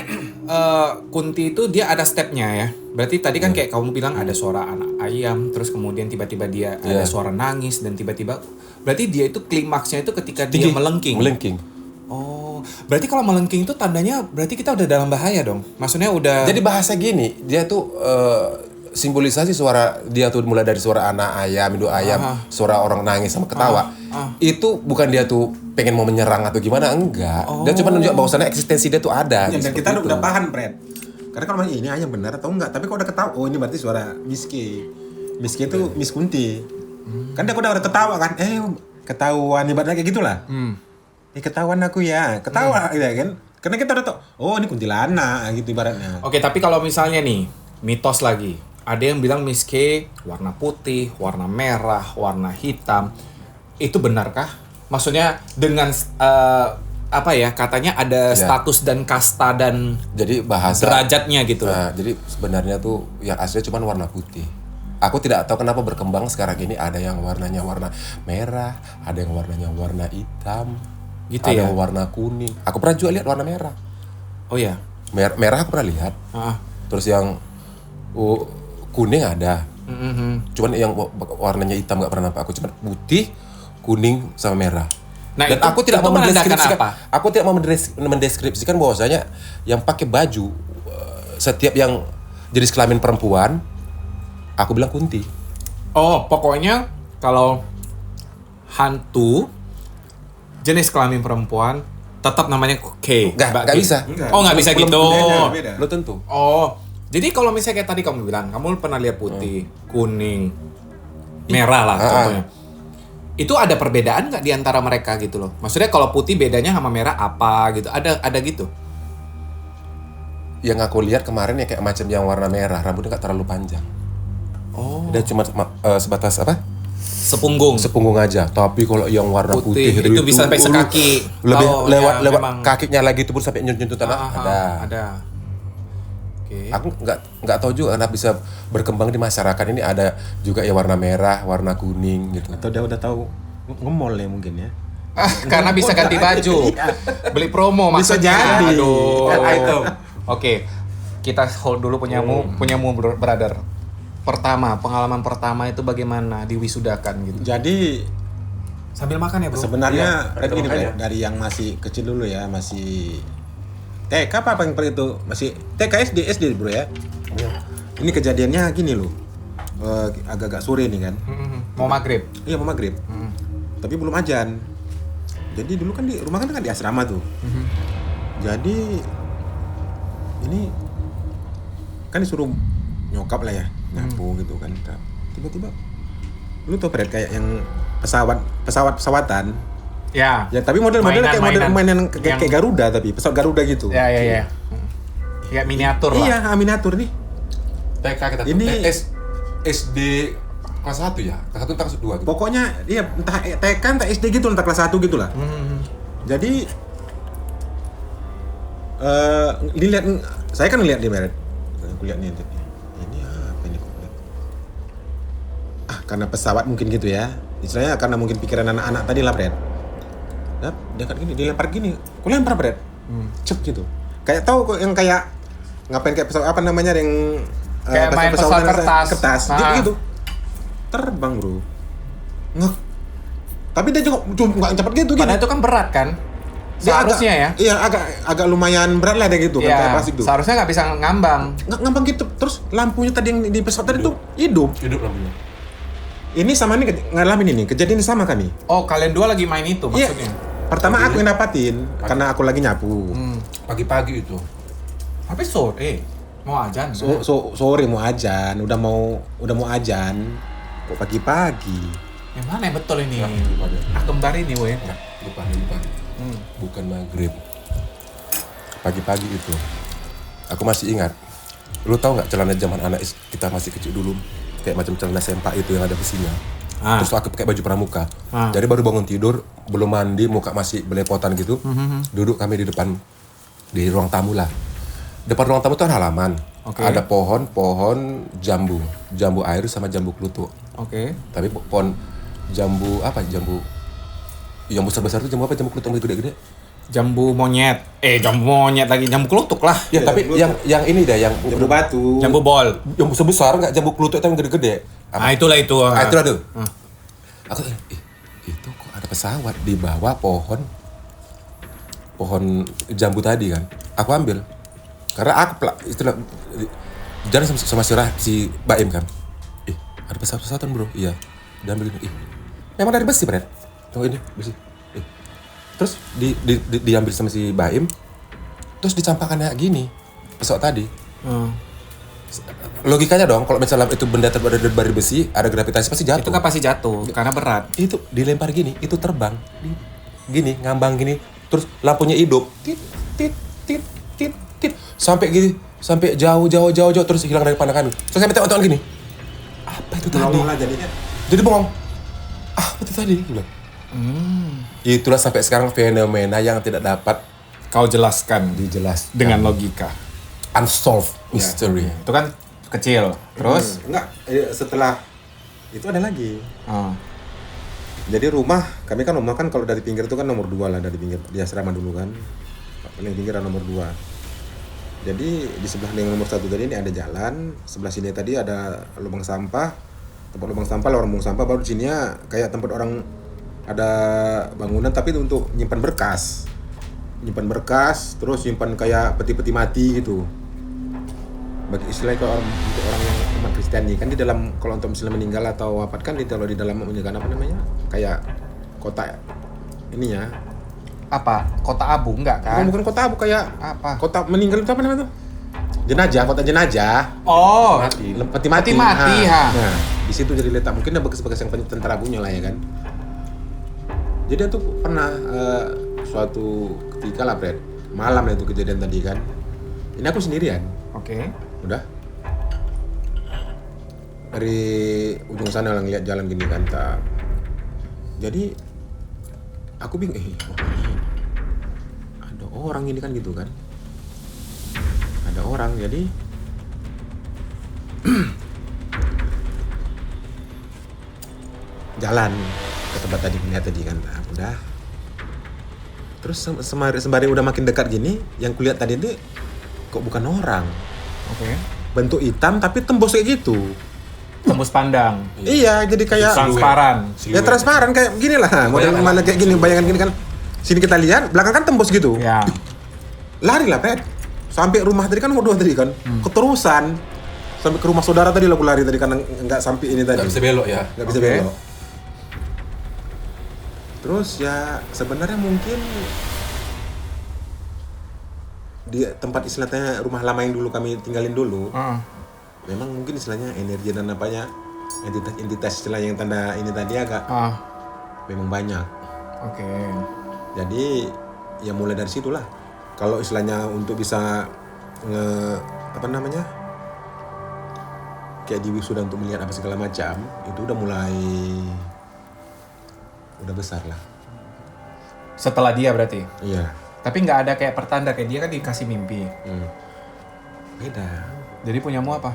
Kunti itu dia ada stepnya ya? Berarti tadi kan kayak kamu bilang ada suara anak ayam, terus kemudian tiba-tiba dia ada suara nangis dan tiba-tiba, berarti dia itu klimaksnya itu ketika dia melengking. Melengking. Oh, berarti kalau melengking itu tandanya berarti kita udah dalam bahaya dong? Maksudnya udah. Jadi bahasa gini, dia tuh simbolisasi suara dia tuh mulai dari suara anak ayam, induk ayam, suara orang nangis sama ketawa. Itu bukan dia tuh pengen mau menyerang atau gimana, enggak. Dia cuma nunjuk bahwasannya eksistensi dia tuh ada. Ya, dan seperti kita itu. udah paham, Fred. Karena kalau ini ayam benar atau enggak, tapi kok udah ketawa, oh ini berarti suara Miski. Miski itu Miss Kunti. Kan dia udah ketawa kan, ketahuan ibaratnya kayak gitulah. Ketahuan aku ya, ketawa ya kan. Karena kita udah tahu, oh ini kuntilanak gitu ibaratnya. Oke, tapi kalau misalnya nih mitos lagi, ada yang bilang Miss K warna putih, warna merah, warna hitam, itu benarkah? Maksudnya dengan apa ya, katanya ada status dan kasta dan Jadi bahasa derajatnya gitu. jadi sebenarnya tuh yang aslinya cuma warna putih. Aku tidak tahu kenapa berkembang sekarang ini ada yang warnanya warna merah, ada yang warnanya warna hitam, Gitu ada ya? yang warna kuning. Aku pernah juga lihat warna merah. Oh ya. Merah aku pernah lihat. Terus yang kuning ada. Cuman yang warnanya hitam nggak pernah nampak. Aku cuma putih, kuning sama merah. Nah, Dan itu- aku tidak itu mau menandakan mendeskripsikan. apa? Aku tidak mau mendeskripsikan bahwasanya yang pakai baju setiap yang jenis kelamin perempuan, aku bilang Kunti. Oh, pokoknya kalau hantu jenis kelamin perempuan tetap namanya K. Nggak bisa. Oh, nggak bisa Belum gitu. beda. Belum tentu. Oh, jadi kalau misalnya kayak tadi kamu bilang, kamu pernah lihat putih, kuning, merah lah contohnya. Itu ada perbedaan nggak di antara mereka gitu loh? Maksudnya kalau putih bedanya sama merah apa gitu? Ada gitu? Yang aku lihat kemarin ya kayak macam yang warna merah, rambutnya nggak terlalu panjang. Oh. Dia cuma sebatas apa? Sepunggung. Sepunggung aja. Tapi kalau yang warna Putih, putih, itu bisa sampai sekaki. Lebih Oh, lewat ya, lewat memang. kakinya lagi itu pun sampai nyentuh tanah ada. Ada. Oke. Aku nggak tahu juga kenapa bisa berkembang di masyarakat ini ada juga ya warna merah, warna kuning gitu. Atau dia udah tahu ngemol ya mungkin ya. Karena bisa ganti baju. Beli promo Bisa maksudnya. jadi. Aduh. Kan item. Oke. Kita hold dulu punyamu brother. Pertama, pengalaman pertama itu bagaimana diwisudakan gitu. Jadi Sambil makan ya, Bro. sebenarnya Iya, ini makanya. Fred, dari yang masih kecil dulu ya, masih TK apa yang itu masih TK SD bro ya. Ini kejadiannya gini loh, agak-agak sore nih kan. Mau maghrib. Iya mau maghrib, tapi belum ajan. Jadi dulu kan di rumah kan di asrama tuh. Jadi ini kan disuruh nyokap lah ya, nyapu gitu kan. Tiba-tiba, lu tau Fred kayak yang pesawatan. Ya. Ya tapi model-model kayak model mainan kayak Garuda tapi pesawat Garuda gitu. Ya. Kayak miniatur lah. Iya, miniatur nih. TK kita tuh. Ini- SD kelas 1 ya? Kelas 1 entah kelas 2 gitu. Pokoknya iya entah TK entah SD gitu entah kelas 1 gitu lah. Jadi dilihat saya kan ngeliat di Beret. Aku lihat nih ini apa ini kok. Karena pesawat mungkin gitu ya. Istilahnya karena mungkin pikiran anak-anak tadi lah, Bret. Dia kan gini, dilempar gini. Aku lempar, Bret. Cep gitu. Kayak tahu kok yang kayak ngapain kayak pesawat apa namanya yang Kayak main pesawat kertas. Gitu. Terbang, Bro. Ngek. Tapi dia juga nggak cepet gitu Padahal itu kan berat kan? Dia Seharusnya ya. Iya, agak lumayan berat lah dia gitu kan kayak Iya, plastik tuh. seharusnya nggak bisa ngambang. Nggak ngambang gitu. Terus lampunya tadi yang di pesawat tadi tuh hidup. Hidup lampunya. Ini sama ini ngalamin ini, kejadian ini sama kami. Oh, kalian dua lagi main itu Iya. maksudnya? Pertama aku yang dapatin karena aku lagi nyapu. Pagi-pagi itu. Tapi sore, mau ajan. Sore mau ajan, udah mau ajan. Kok pagi-pagi? Yang mana yang betul ini? Ya, lupa deh. Kembar ini, weh. Enggak, lupa. Bukan maghrib. Pagi-pagi itu. Aku masih ingat. Lu tahu nggak celana zaman anak kita masih kecil dulu? Kayak macam celana sempak itu yang ada besinya. Terus aku pakai baju pramuka. Jadi baru bangun tidur, belum mandi, muka masih belepotan gitu. Duduk kami di depan, di ruang tamu lah. Depan ruang tamu itu ada halaman. Ada pohon jambu air sama jambu kluthuk. Tapi pohon jambu apa? Jambu yang besar-besar itu jambu apa? Jambu kluthuk yang gede-gede. Jambu monyet. Jambu monyet lagi. Jambu kelutuk lah. Ya, tapi yang ini deh, yang Jambu batu. Jambu bol. jambu sebesar nggak jambu kluthuk itu yang gede-gede. Itulah itu. Itu ada. Aku itu kok ada pesawat di bawah pohon jambu tadi kan. Aku ambil. Karena aku itulah jalan sama si Baim kan. Ada pesawat-pesawatan bro. Iya. Dan ambil ini. Memang dari besi, Bret. Oh ini besi. Terus diambil sama si Baim. Terus dicampakkan kayak gini. Pesawat tadi. Logikanya dong, kalau misalnya itu benda terbuat dari besi, ada gravitasi pasti jatuh. Itu kan pasti jatuh karena berat. Itu dilempar gini, itu terbang. Gini, ngambang gini. Terus lampunya hidup. Tit, tit, tit, tit, tit. Sampai gini, sampai jauh terus hilang dari pandangan. Terus sampai tengok gini. Apa itu tadi? Bengong lah jadinya. Jadi bengong. Apa itu tadi? Itulah sampai sekarang fenomena yang tidak dapat Kau jelaskan dijelaskan. dengan logika. Unsolved mystery. Itu kan kecil. Terus? Enggak, setelah itu ada lagi. Oh. Jadi rumah kan kalau dari pinggir itu kan nomor 2 lah, dari pinggir di asrama dulu kan. Paling pinggir nomor 2. Jadi di sebelah yang nomor 1 tadi ini ada jalan, sebelah sini tadi ada lubang sampah. Tempat lubang sampah, lorong buang sampah, baru di sininya kayak tempat orang ada bangunan tapi untuk nyimpan berkas. Terus nyimpan kayak peti-peti mati gitu. Bagi istilahnya kalau untuk orang yang umat Kristen kan di dalam, kalau untuk Muslim meninggal atau wafat kan ditaruh di dalam meninggal apa namanya, kayak kotak ininya. Apa? Kota abu enggak kan? Bukan kotak abu, kayak Apa? kotak meninggal itu apa namanya tuh? Jenazah, kotak jenazah. Oh. Peti mati. Peti mati, ha. Nah, di situ jadi letak, mungkin ada bekas-bekas yang tentara punya lah ya kan. Jadi itu pernah suatu ketika lah, Fred, malam itu kejadian tadi kan. Ini aku sendirian. Oke. Udah dari ujung sana lah ngeliat jalan gini kan, tak. Jadi aku bingung, ada orang ini kan gitu kan, ada orang. Jadi jalan ke tempat tadi ngeliat tadi kan, nah, udah. Terus sembari udah makin dekat gini, yang kulihat tadi itu kok bukan orang. Oke. Bentuk hitam tapi tembus kayak gitu. Tembus pandang. Iya, jadi kayak Transparan. ya transparan kayak gini lah. Model mana kayak gini, bayangan gini kan. Sini kita lihat, belakang kan tembus gitu. Ya. Lari lah, Pet. Sampai rumah tadi kan nomor 2 tadi kan. Keterusan. Sampai ke rumah saudara tadi aku lari tadi karena nggak sampai ini tadi. Nggak bisa belok ya. Nggak bisa belok. Terus ya sebenarnya mungkin di tempat istilahnya rumah lama yang dulu kami tinggalin dulu, memang mungkin istilahnya energi dan apanya entitas istilah yang tanda ini tadi agak memang banyak. Oke. Jadi ya mulai dari situlah. Kalau istilahnya untuk bisa kayak di wisuda untuk melihat apa segala macam, itu udah besar lah. Setelah dia berarti. Iya. Tapi nggak ada kayak pertanda kayak dia kan dikasih mimpi. Beda. Jadi punyamu apa?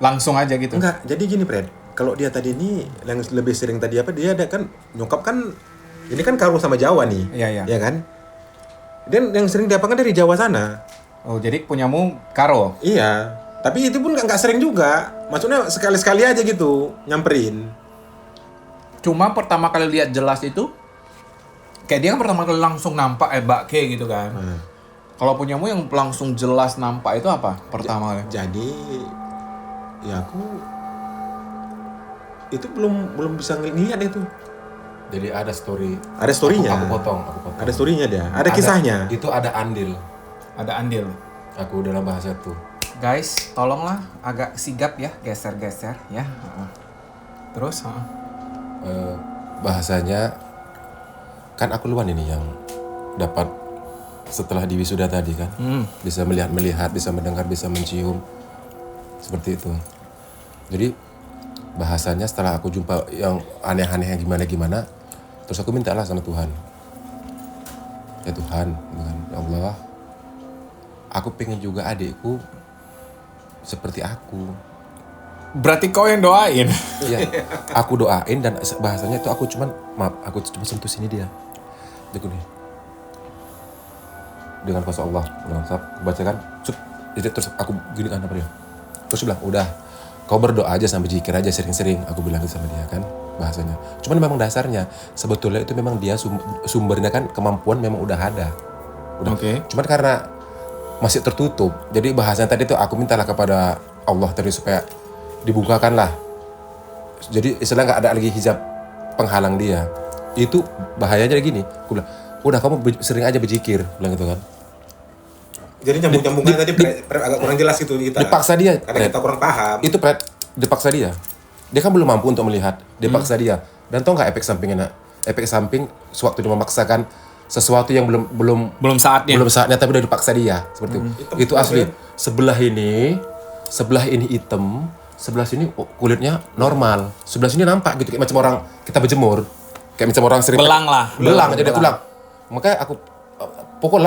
Langsung aja gitu. Enggak, jadi gini, Fred. Kalau dia tadi ini yang lebih sering tadi apa, dia ada kan nyokap kan ini kan karo sama Jawa nih. Iya. Ya kan? Dan yang sering diapakan dari Jawa sana. Oh, jadi punyamu karo. Iya. Tapi itu pun nggak sering juga. Maksudnya sekali-sekali aja gitu nyamperin. Cuma pertama kali lihat jelas itu kayak dia kan pertama kali langsung nampak Mbak K gitu kan. Kalau punyamu yang langsung jelas nampak itu apa pertama kali? Jadi ya aku itu belum bisa ngelihat itu. Jadi ada story. Ada story-nya. Aku potong. Ada story-nya dia. Ada kisahnya. Itu ada andil. Ada andil. Aku dalam bahasa tuh. Guys, tolonglah agak sigap ya, geser-geser ya. Terus, bahasanya kan aku luan ini yang dapat setelah di wisuda tadi kan. Bisa melihat, bisa mendengar, bisa mencium. Seperti itu. Jadi bahasanya setelah aku jumpa yang aneh-aneh yang gimana-gimana, terus aku mintalah sama Tuhan. Ya Tuhan, ya Allah, aku pengen juga adikku seperti aku. Berarti kau yang doain. Iya, aku doain dan bahasanya itu aku cuma sentuh sini dia. Aku nih. Dengan kuasa Allah, aku bacakan, jadi terus aku gini kan apa dia. Terus dia bilang, udah, kau berdoa aja sampai zikir aja sering-sering. Aku bilang gitu sama dia kan, bahasanya. Cuman memang dasarnya, sebetulnya itu memang dia sumbernya kan kemampuan memang udah ada. Oke. Cuman karena masih tertutup, jadi bahasanya tadi tuh aku mintalah kepada Allah tadi supaya dibukakan lah. Jadi istilah nggak ada lagi hijab penghalang dia. Itu bahayanya gini. Aku bilang, udah kamu sering aja berzikir, bilang gitu kan. Jadi nyambung-nyambungnya tadi agak kurang jelas gitu kita. Dipaksa dia. Karena kita kurang paham. Itu dipaksa dia. Dia kan belum mampu untuk melihat. Dipaksa dia. Dan tau nggak efek sampingnya? Efek samping sewaktu dia memaksakan sesuatu yang Belum saatnya. tapi udah dipaksa dia seperti itu. Itu asli. Sebelah ini hitam, sebelah sini kulitnya normal, sebelah sini nampak gitu kayak macam orang kita berjemur, kayak macam orang sering belang jadi tulang. Makanya aku pukul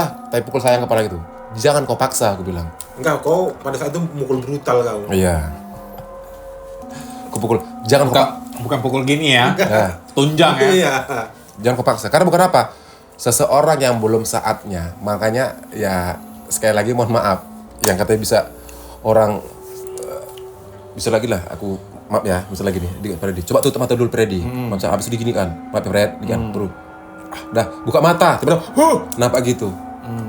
sayang kepala gitu. Jangan kau paksa, aku bilang. Enggak, kau pada saat itu mukul brutal kau. Iya. Aku pukul. Jangan Bukan pukul gini ya. Tunjang ya. Iya. Jangan kau paksa. Karena bukan apa? Seseorang yang belum saatnya. Makanya ya sekali lagi mohon maaf. Yang katanya bisa orang bisa lagi lah aku maaf ya, bisa lagi nih Freddy. Coba tutup mata dulu Freddy. Macam habis digini kan. Maaf ya Fred, kan bro. Dah, buka mata. Tiba-tiba, nampak gitu.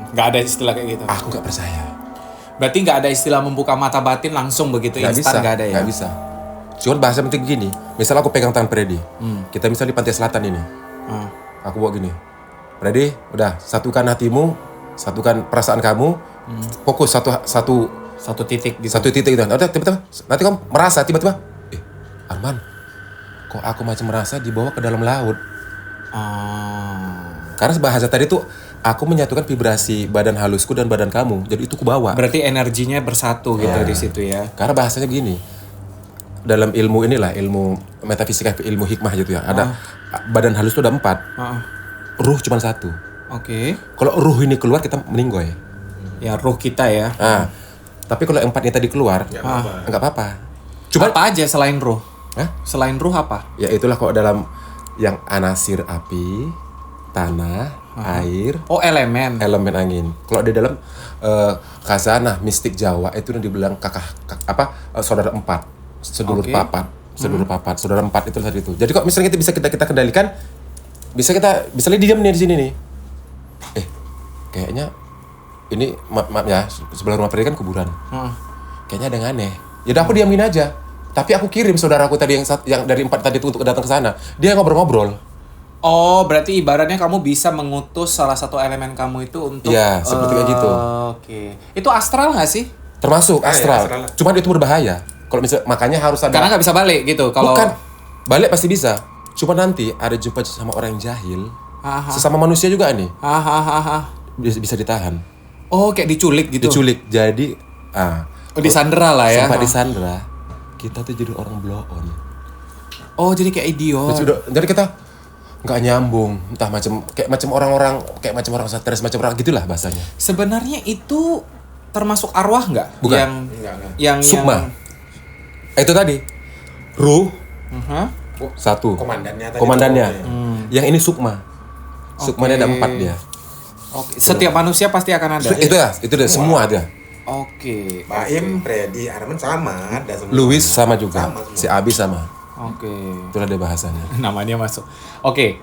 Nggak ada istilah kayak gitu. Aku nggak percaya. Berarti nggak ada istilah membuka mata batin langsung begitu instan, nggak ada ya? Nggak bisa. Cuman bahasa penting gini. Misal aku pegang tangan Freddy. Kita misalnya di pantai selatan ini. Aku bawa gini. Freddy, udah satukan hatimu, satukan perasaan kamu, fokus Satu titik gitu. satu titik gitu. Tiba-tiba nanti kamu merasa tiba-tiba, Arman, kok aku macam merasa dibawa ke dalam laut. Karena bahasa tadi tuh aku menyatukan vibrasi badan halusku dan badan kamu, jadi itu ku bawa. Berarti energinya bersatu gitu di situ ya. Karena bahasanya begini, dalam ilmu inilah, ilmu metafisika, ilmu hikmah gitu ya. Ada badan halus tuh ada 4, ruh cuma 1. Oke. Kalau ruh ini keluar kita meninggoy. Ya ruh kita ya. Tapi kalau yang 4 ini tadi keluar, nggak apa-apa. Cuma apa aja selain ruh? Hah? Selain ruh apa? Ya itulah kok dalam yang anasir api, tanah, air, Elemen. elemen angin. Kalau di dalam khazanah mistik Jawa itu yang dibilang saudara 4, sedulur papat, saudara 4 itu tadi itu. Jadi kok misalnya kita kendalikan, bisa diam nih di sini nih. Kayaknya ini maaf ya, sebelah rumah Freddy kan kuburan. Kayaknya ada yang aneh. Yaudah aku diamin aja. Tapi aku kirim saudaraku tadi yang dari 4 tadi itu untuk datang ke sana. Dia ngobrol-ngobrol. Oh, berarti ibaratnya kamu bisa mengutus salah satu elemen kamu itu untuk... Iya, seperti kayak gitu. Oke. Itu astral nggak sih? Termasuk astral. astral. Cuman itu berbahaya. Kalau misalnya makanya harus ada. Karena nggak bisa balik gitu. Kalau Bukan. Balik pasti bisa. Cuma nanti ada jumpa sama orang yang jahil. Sesama manusia juga nih. Bisa ditahan. Oh, kayak diculik gitu. Diculik. Jadi Disandera lah ya. sempat disandera. Kita tuh jadi orang blow on. Oh, jadi kayak idiot. Jadi kita nggak nyambung, entah macam orang-orang stres, macam orang gitulah bahasanya. Sebenarnya itu termasuk arwah nggak? Bukan. Yang Sukma. Itu tadi ruh satu. Komandannya. Yang ini sukma. Sukmanya ada 4 dia. Oke. Setiap manusia pasti akan ada. Itu dia semua ada. Oke. Baim, Freddy, Arman sama ada semua. Louis sama juga. Sama semua. Si Abi sama. Oke. Itulah dia bahasanya. Namanya masuk. Oke.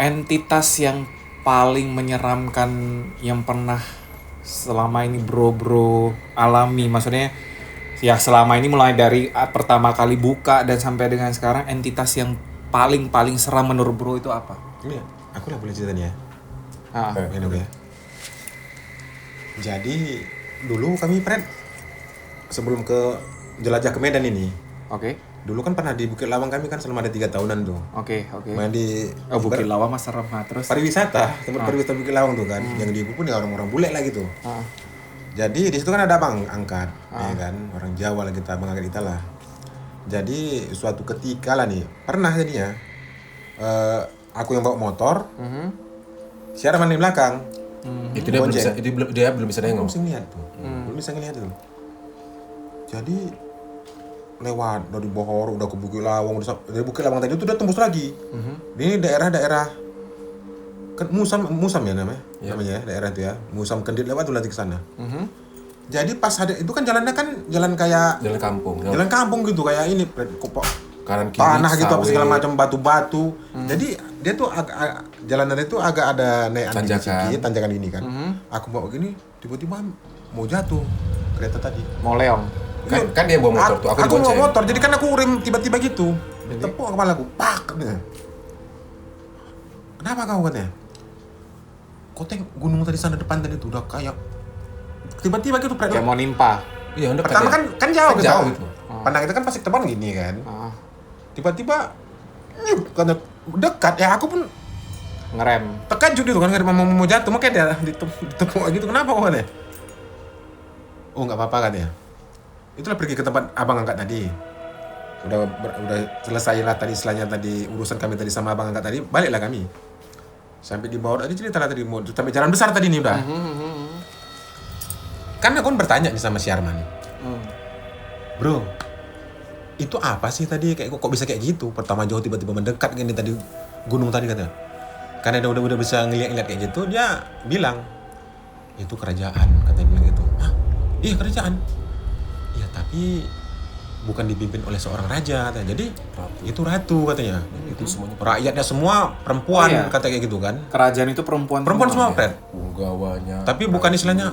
Entitas yang paling menyeramkan yang pernah selama ini bro alami, maksudnya ya selama ini mulai dari pertama kali buka dan sampai dengan sekarang, entitas yang paling seram menurut bro itu apa? Ini aku lah boleh ceritanya. Ini ya. Jadi dulu kami sebelum ke jelajah ke Medan ini. Oke. Dulu kan pernah di Bukit Lawang kami kan selama ada 3 tahunan tuh. Oke. Main di Oh, Bukit Lawang mas serem. Nah, terus. pariwisata, tempat pariwisata Bukit Lawang tuh kan. Yang diibu pun ya orang-orang bule lah gitu. Jadi di situ kan ada abang angkat, ya kan, orang Jawa lah kita, abang angkat kita lah. Jadi suatu ketika lah nih, pernah jadinya aku yang bawa motor, si Arman di belakang. Itu dia belum bisa Belum nengok. bisa ngeliat tuh, belum bisa ngeliat tuh. Jadi lewat dari Bohor udah ke Bukit Lawang, dari Bukit Lawang tadi itu udah tembus lagi. Ini daerah-daerah kan Musam ya namanya, namanya ya, daerah itu ya, Musam Kendit lewat tuh nanti ke sana. Jadi pas ada itu kan jalannya kan jalan kayak Jalan kampung. gitu kayak ini kopok Kanan kiri tanah gitu apa sawit. segala macam batu-batu. Jadi dia tuh jalanannya itu agak ada naikan sedikit, tanjakan ini kan. Aku bawa gini tiba-tiba mau jatuh kereta tadi. Mau leong. Kan dia bawa motor tuh, aku bawa dibonceng. motor, jadi kan aku rem tiba-tiba gitu. Tepuk kepala aku, pak katanya. Kenapa kau katanya? Kau tengok gunung tadi sana depan tadi tuh udah kayak tiba-tiba gitu Kayak mau nimpa. Iya, udah pertama kan jauh gitu. jauh gitu. Pandang itu kan pasti terbang gini kan. Ah, Tiba-tiba karena dekat ya aku pun ngerem. terkejut gitu kan karena mau jatuh makanya dia ditepuk gitu. Kenapa kok katanya? Oh nggak apa-apa katanya. Itulah pergi ke tempat abang angkat tadi. Udah selesai lah tadi istilahnya tadi urusan kami tadi sama abang angkat tadi, baliklah kami. Sampai di bawah tadi cerita lah tadi mau sampai jalan besar tadi nih udah. Kan aku bertanya nih sama si Arman. Bro, itu apa sih tadi kayak kok bisa kayak gitu? Pertama jauh tiba-tiba mendekat gini tadi gunung tadi katanya. Karena dia udah bisa ngeliat kayak gitu, dia bilang itu kerajaan katanya bilang gitu. Hah? Iya kerajaan. Iya tapi bukan dipimpin oleh seorang raja katanya. Jadi itu ratu katanya. Itu semuanya Rakyatnya semua perempuan Iya. kata kayak gitu kan. Kerajaan itu perempuan Perempuan semua, Fred. punggawanya. Tapi bukan istilahnya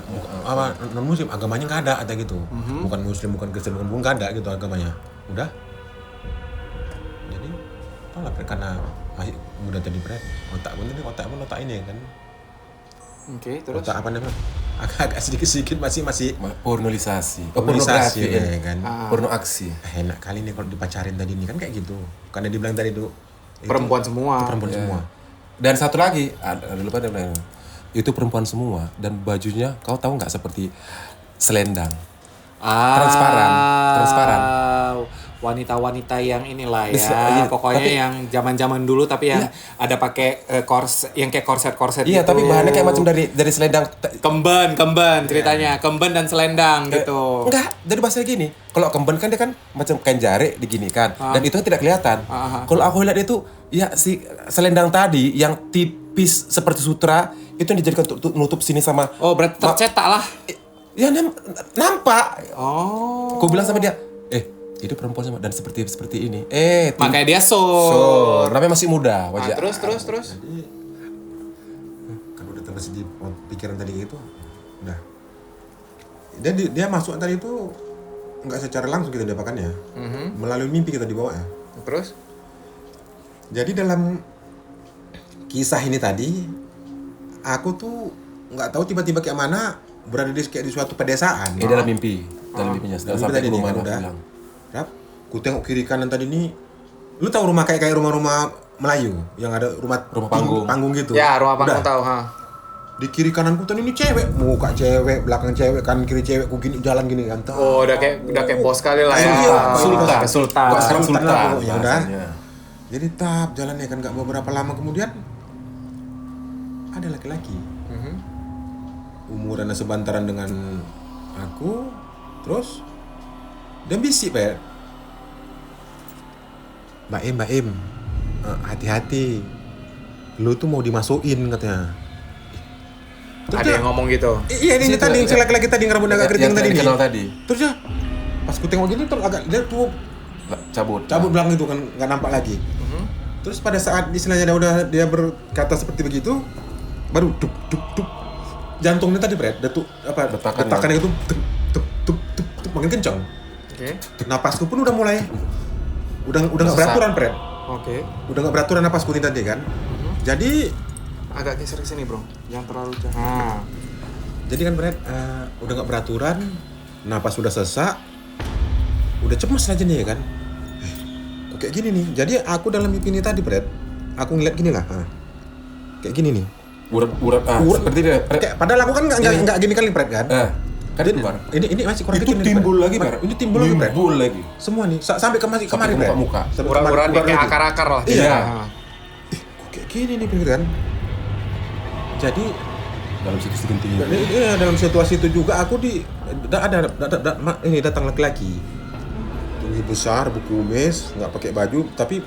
non muslim, agamanya nggak ada ada gitu. Bukan muslim, bukan Kristen, bukan nggak ada gitu agamanya. Udah. Jadi tolak karena masih muda tadi Fred. Otak pun ini kan. Oke, terus. Otak apa namanya? Agak sedikit masih Pornolisasi. pornolisasi Pornografi ya kan. Porno aksi. Enak kali nih kalau dipacarin tadi nih kan kayak gitu. Karena dibilang tadi tuh itu- Perempuan semua. itu perempuan semua. Dan satu lagi, ada lupa ada bilang, itu perempuan semua dan bajunya kau tahu nggak seperti selendang. Transparan. Wanita-wanita yang inilah Bisa, ya, iya, pokoknya tapi- yang zaman-zaman dulu tapi yang ada pakai yang kayak korset-korset Iya, gitu. tapi bahannya kayak macam dari selendang. Kemben ceritanya, kemben dan selendang gitu. Enggak, dari bahasa gini. Kalau kemben kan dia kan macam kain jarik digini kan, dan itu kan tidak kelihatan. Kalau aku lihat itu, ya si selendang tadi yang tipis seperti sutra itu yang dijadikan untuk nutup sini sama. Oh, berarti tercetak lah. Ya nampak. Oh. Aku bilang sama dia, itu perempuan sama dan seperti ini. Makanya dia So, namanya masih muda Nah, wajah. terus. Kalau udah terbesit di pikiran tadi itu udah dia masuk tadi itu nggak secara langsung kita dapatkannya melalui mimpi kita dibawa ya. Terus? Jadi dalam kisah ini tadi aku tuh nggak tahu tiba-tiba kayak mana berada kayak di suatu pedesaan. Dalam mimpi, mimpinya Dalam sampai mimpi tadi ke nih rumah kan dia udah. bilang. Rap, ku tengok kiri kanan tadi nih. Lu tahu rumah kayak rumah-rumah Melayu yang ada rumah panggung gitu. Ya, rumah panggung Udah. tahu, ha. Di kiri kananku tadi ini cewek, muka cewek, belakang cewek, kanan kiri cewek, ku gini jalan gini kan. Oh, udah kayak bos kali lah ya. Iya, Sultan. Gua Sultan sultan lah pokoknya udah. bahasanya. Jadi tahap jalannya kan nggak beberapa lama kemudian ada laki-laki. Umurannya sebantaran dengan aku, terus dia bisik Pak. Mbak Im, hati-hati. Lu tuh mau dimasukin katanya. Terus Ada dia- yang ngomong gitu. Iya ini tadi si laki-laki tadi yang rambut agak keriting tadi nih. dikenal tadi. Terus ya pas ku tengok gini tuh agak dia tuh cabut belakang itu kan nggak nampak lagi. Terus pada saat istilahnya dia berkata seperti begitu, baru duk jantungnya tadi Brad, detakannya itu tuk makin kencang. Oke. Napasku pun udah mulai udah nggak beraturan Brad, Oke. udah nggak beraturan napasku ini tadi kan. Jadi Agak geser ke sini, Bro. Jangan terlalu jauh. Nah. Jadi kan Brad, udah nggak beraturan, napas sudah sesak, udah cemas aja nih ya kan. kayak gini nih. Jadi aku dalam mimpi ini tadi, Fred, aku ngeliat gini lah. Kayak gini nih. Urat seperti dia. Kayak, padahal aku kan nggak gini kali, Fred, kan? Kan keluar. Ini masih kurang Itu kecil nih, timbul Fred. lagi, Bar. Ini timbul lagi, Fred. Timbul lagi. Semua nih, sampai kemari, Fred. muka-muka. Sampai Urat-urat kemari, kayak lagi. akar-akar lah. Iya. Nah. Kok kayak gini nih, Fred, kan? Jadi Dalam situ genting. dalam situasi itu juga aku ini datang laki-laki. Tinggi besar, berkumis, nggak pakai baju, tapi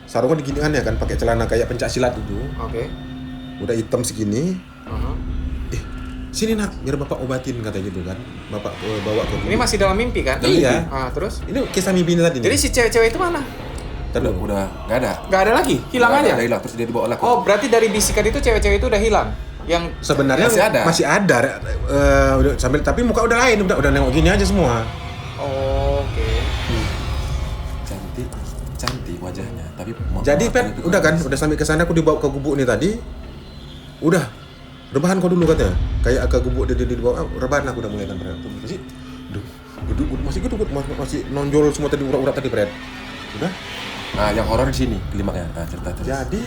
sarungnya diginian ya kan, pakai celana kayak pencak silat itu. Oke. Udah hitam segini. Sini nak, biar bapak obatin kata gitu kan. Bapak bawa ke Ini masih dalam mimpi kan? Iya. Terus? Ini kisah mimpi ini tadi nih. Jadi si cewek-cewek itu mana? Udah nggak ada. Nggak ada lagi? Hilang Nggak aja? ada, hilang terus dia dibawa lagi. Oh, berarti dari bisikan itu cewek-cewek itu udah hilang? Yang Sebenarnya Masih ada. udah sambil, tapi muka udah lain, udah nengok gini aja semua. Oke. Cantik wajahnya, tapi Jadi Pet, udah kan, udah sampai ke sana aku dibawa ke gubuk nih tadi. Udah, rebahan kau dulu katanya. Kayak ke gubuk dia dibawa, rebahan aku udah mulai kan, Fred. Masih masih nonjol semua tadi urat-urat tadi, Fred. Udah. Nah, yang horor di sini klimaknya. Nah, cerita terus. Jadi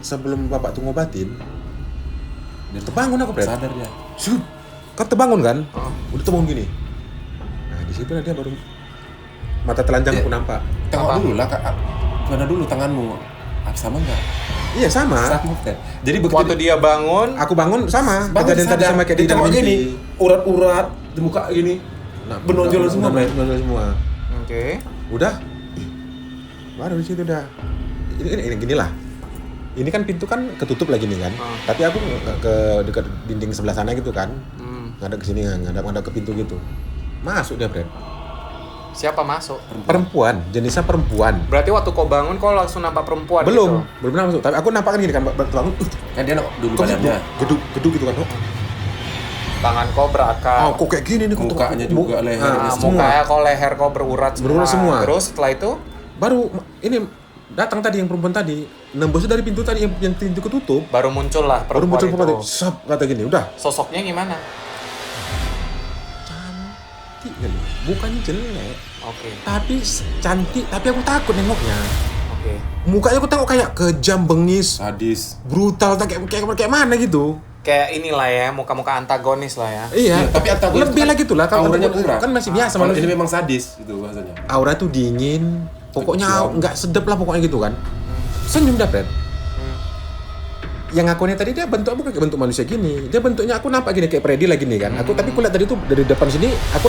sebelum bapak tuh ngobatin, dia terbangun aku, Fred. Sadar dia. Sup, kan terbangun kan? Udah terbangun gini. Nah, di situ dia baru mata telanjang aku nampak. Tengok dulu lah, Kak. Mana dulu tanganmu? Sama enggak? Iya sama. Sama, Fred. Jadi begitu Waktu dia bangun, aku bangun sama. bangun Kejadian tadi sadar. sama kayak di dalam Ditengok mimpi. gini, urat-urat di muka gini. Nah, Benonjol semua, Fred. Benonjol semua. oke. Udah. Baru di situ udah. Ini gini lah. Ini kan pintu kan ketutup lagi nih kan. Tapi aku nggak ke dekat dinding sebelah sana gitu kan. Ngadep ke sini, ngadep ke pintu gitu. Masuk dia, Fred. Siapa masuk? Perempuan, jenisnya perempuan. Berarti waktu kau bangun kau langsung nampak perempuan Belum gitu? pernah masuk. Tapi aku nampak kan gini kan, bangun. Kan dia nengok dulu Kok badannya. geduk gitu kan. Tangan kau berakar. Kok kayak gini nih, kok Mukanya juga, lehernya semua. Mukanya kau, leher kau berurat semua. Berurat semua. Terus setelah itu? Baru ini datang tadi yang perempuan tadi, nembusnya dari pintu tadi yang pintu ketutup. Baru muncul lah Baru perempuan muncul perempuan itu. tadi, sap kata gini, udah. Sosoknya gimana? Cantik kali, bukannya jelek, Oke. tapi cantik, tapi aku takut nengoknya. Oke. Mukanya aku tengok kayak kejam, bengis, Sadis. brutal, kayak mana gitu. Kayak inilah ya, muka-muka antagonis lah ya. Iya, Tapi antagonis lebih kan lagi tuh lah. Kalau auranya murah. kan masih biasa Kalau manusia. ini memang sadis itu bahasanya. Aura tuh dingin, pokoknya Kejam. nggak sedap lah pokoknya gitu kan. Senyum dah, Fred. Yang aku lihat tadi dia bentuk bukan kayak bentuk manusia gini. Dia bentuknya aku nampak gini kayak Freddy lagi nih kan. Aku tapi aku lihat tadi tuh dari depan sini, aku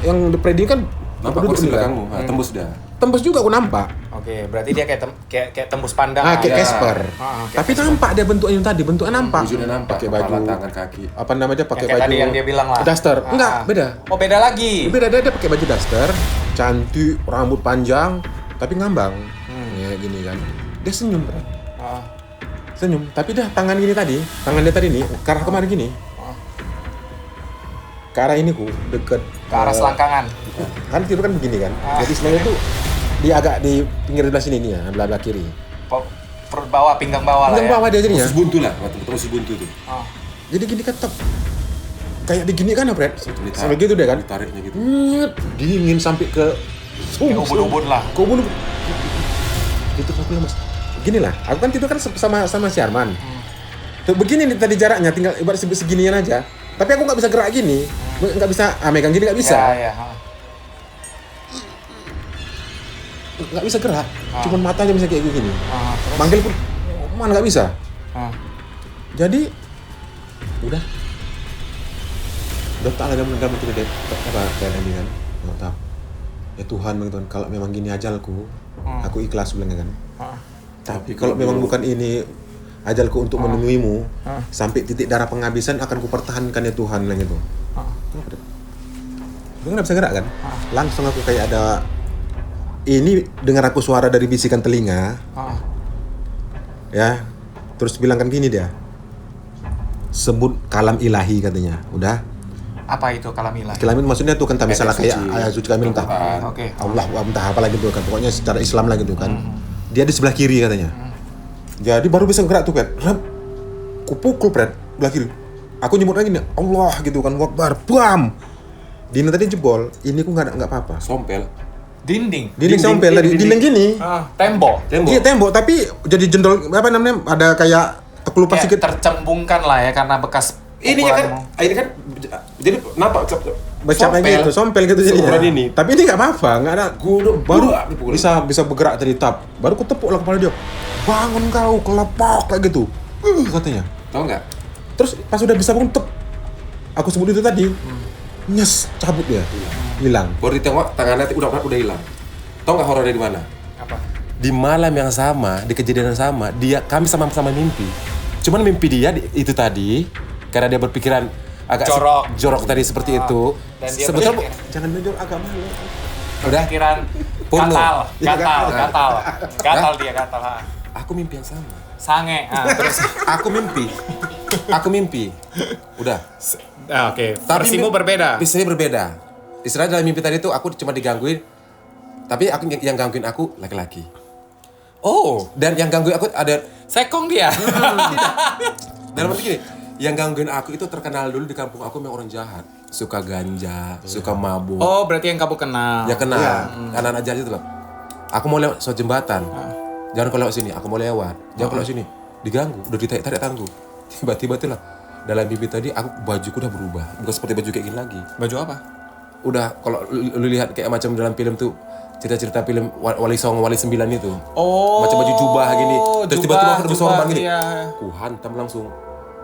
yang Freddy kan Nampak duduk kursi nih kan. belakangmu, tembus dah. Tembus juga aku nampak. Oke, berarti dia kayak tembus pandang. Kayak aja. Casper. Kayak Tapi nampak dia bentuknya yang tadi, bentuknya nampak. Wujudnya nampak, Pakai kepala, baju. tangan, kaki. Apa namanya pakai kayak baju. tadi yang dia bilang lah. Duster. Enggak, beda. Oh, beda lagi. Beda dia pakai baju duster, cantik, rambut panjang, tapi ngambang. Ya gini kan. Dia senyum, bro. Ah. Senyum, tapi dah tangan gini tadi, tangan dia tadi nih, ke arah kemana gini? Ke arah ini ku, deket Ke arah selangkangan. kan tidur kan begini kan. Jadi sebenarnya tuh dia agak di pinggir sebelah sini nih ya, belah kiri. Perut bawah, pinggang bawah lah Pinggang ya. bawah dia jadinya. Usus buntu lah, waktu ketemu usus buntu tuh. Ah. Jadi gini kan tetap kayak digini kan ya, Fred? Ditarik- Sampai gitu deh kan. Ditariknya gitu. Nyet, dingin sampai ke Kayak ubun-ubun lah. Ke ubun. Itu aku lemas. Gini lah, aku kan tidur kan sama si Arman. Tuh begini nih tadi jaraknya, tinggal ibarat seginian aja. Tapi aku nggak bisa gerak gini, nggak bisa megang gini nggak bisa, Ya, ya. nggak bisa gerak. Cuman matanya bisa kayak gini. Terus? Manggil pun mana nggak bisa. Jadi udah tak ada dalam itu deh apa kayak ini kan, nggak tahu. Ya Tuhan begitu kan, kalau memang gini ajalku, aku ikhlas bilangnya kan. Tapi kalau memang bukan ini ajalku untuk menemuimu, sampai titik darah penghabisan akan kupertahankan ya Tuhan bilang gitu. Gue nggak bisa gerak kan, langsung aku kayak ada ini dengar aku suara dari bisikan telinga, ya, terus bilang kan gini dia, sebut kalam ilahi katanya, udah. Apa itu kalamilah? Kalam maksudnya tuh kan tak misalnya kayak ayat suci kami entah Oke. Allah entah apa lagi tuh kan, pokoknya secara Islam lah gitu kan. Dia di sebelah kiri katanya. Jadi baru bisa gerak tuh, Pret. Kupukul, Pret, sebelah kiri. Aku nyebut lagi nih, Allah gitu kan, Akbar, bam. Dina tadi jebol, ini ku nggak apa-apa. Sompel. Dinding. Dinding sompel tadi, dinding gini. Tembok. Iya tembok, tapi jadi jendol apa namanya? Ada kayak terkelupas Kayak sedikit. tercembungkan lah ya karena bekas Ini kan, jadi nampak Becapnya gitu, sompel gitu jadinya. Seukuran ini. Tapi ini nggak apa-apa, nggak ada. Baru dipukul. bisa bergerak dari tap. Baru ku tepuk lah kepala dia. Bangun kau, kelepok kayak gitu. Katanya. Tahu nggak? Terus pas udah bisa bangun tep. Aku sebut itu tadi. Nyes, cabut dia. Hilang. Baru ditengok tangannya udah hilang. Tahu nggak horornya di mana? apa? Di malam yang sama, di kejadian yang sama, kami sama-sama mimpi. Cuman mimpi dia itu tadi karena dia berpikiran agak jorok tadi seperti itu. Dan dia Sebetulnya berpikir, Jangan menjual agama lu. udah pikiran Porno. gatal dia gatal. aku mimpi yang sama. Sange. Terus Aku mimpi. Udah. oke. Versimu berbeda. Versinya berbeda. Istilahnya dalam mimpi tadi tuh aku cuma digangguin. Tapi aku yang gangguin aku laki-laki. Oh, Dan yang gangguin aku ada sekong dia. dalam arti gini, yang gangguin aku itu terkenal dulu di kampung aku memang orang jahat. Suka ganja, suka mabuk. Oh, berarti yang kamu kenal. Ya kenal. Anak-anak jahat itu loh. Aku mau lewat suatu jembatan. Jangan kau lewat sini, aku mau lewat. Jangan kau lewat sini. Diganggu, udah ditarik tanganku. Tiba-tiba tuh lah. Dalam mimpi tadi aku bajuku udah berubah. Bukan seperti baju kayak gini lagi. Baju apa? Udah kalau lu lihat kayak macam dalam film tuh cerita-cerita film Wali Songo Wali 9 itu. Oh. Macam baju jubah gini. Terus tiba-tiba aku bersorban gini. Iya. Ku hantam langsung.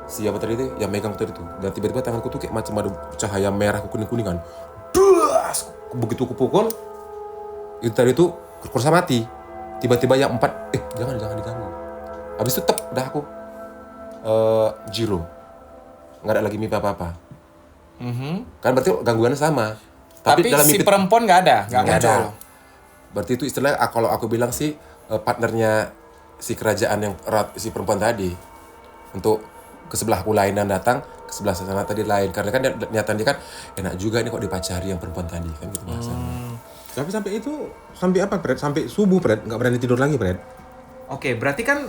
Siapa tadi itu yang megang tadi itu. Dan tiba-tiba tanganku tuh kayak macam ada cahaya merah kuning-kuningan. Das! Begitu aku pukul itu tadi tuh kursa mati. Tiba-tiba yang 4 jangan diganggu. Habis itu udah aku zero. Nggak ada lagi mimpi apa-apa. Kan berarti gangguannya sama. Tapi dalam si mimpi perempuan nggak ada, nggak nggak muncul. ada. Berarti itu istilahnya kalau aku bilang sih partnernya si kerajaan yang si perempuan tadi untuk ke sebelah aku lain dan datang ke sebelah sana tadi lain karena kan niatan dia kan enak juga nih kok dipacari yang perempuan tadi kan gitu bahasanya. Tapi sampai apa, Fred? Sampai subuh, Fred. Nggak berani tidur lagi, Fred. Oke, berarti kan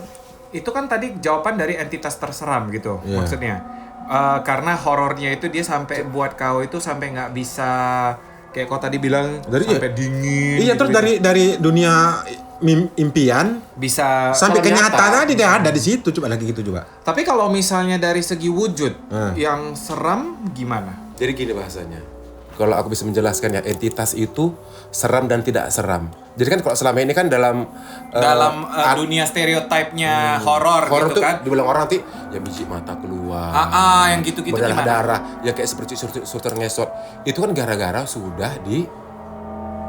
itu kan tadi jawaban dari entitas terseram gitu, Iya. maksudnya. Karena horornya itu dia sampai buat kau itu sampai nggak bisa kayak kau tadi bilang sampai dingin. Iya, terus dari dunia impian bisa sampai kalau nyata. kenyataan tadi dia ada di situ. Coba lagi gitu juga. Tapi kalau misalnya dari segi wujud yang seram gimana? Jadi gini bahasanya. Kalau aku bisa menjelaskan ya, entitas itu seram dan tidak seram. Jadi kan kalau selama ini kan dalam dunia stereotipnya horor gitu tuh kan. dibilang orang nanti ya biji mata keluar. Yang gitu-gitu gimana? Berdarah, ya kayak seperti surter ngesot. Itu kan gara-gara sudah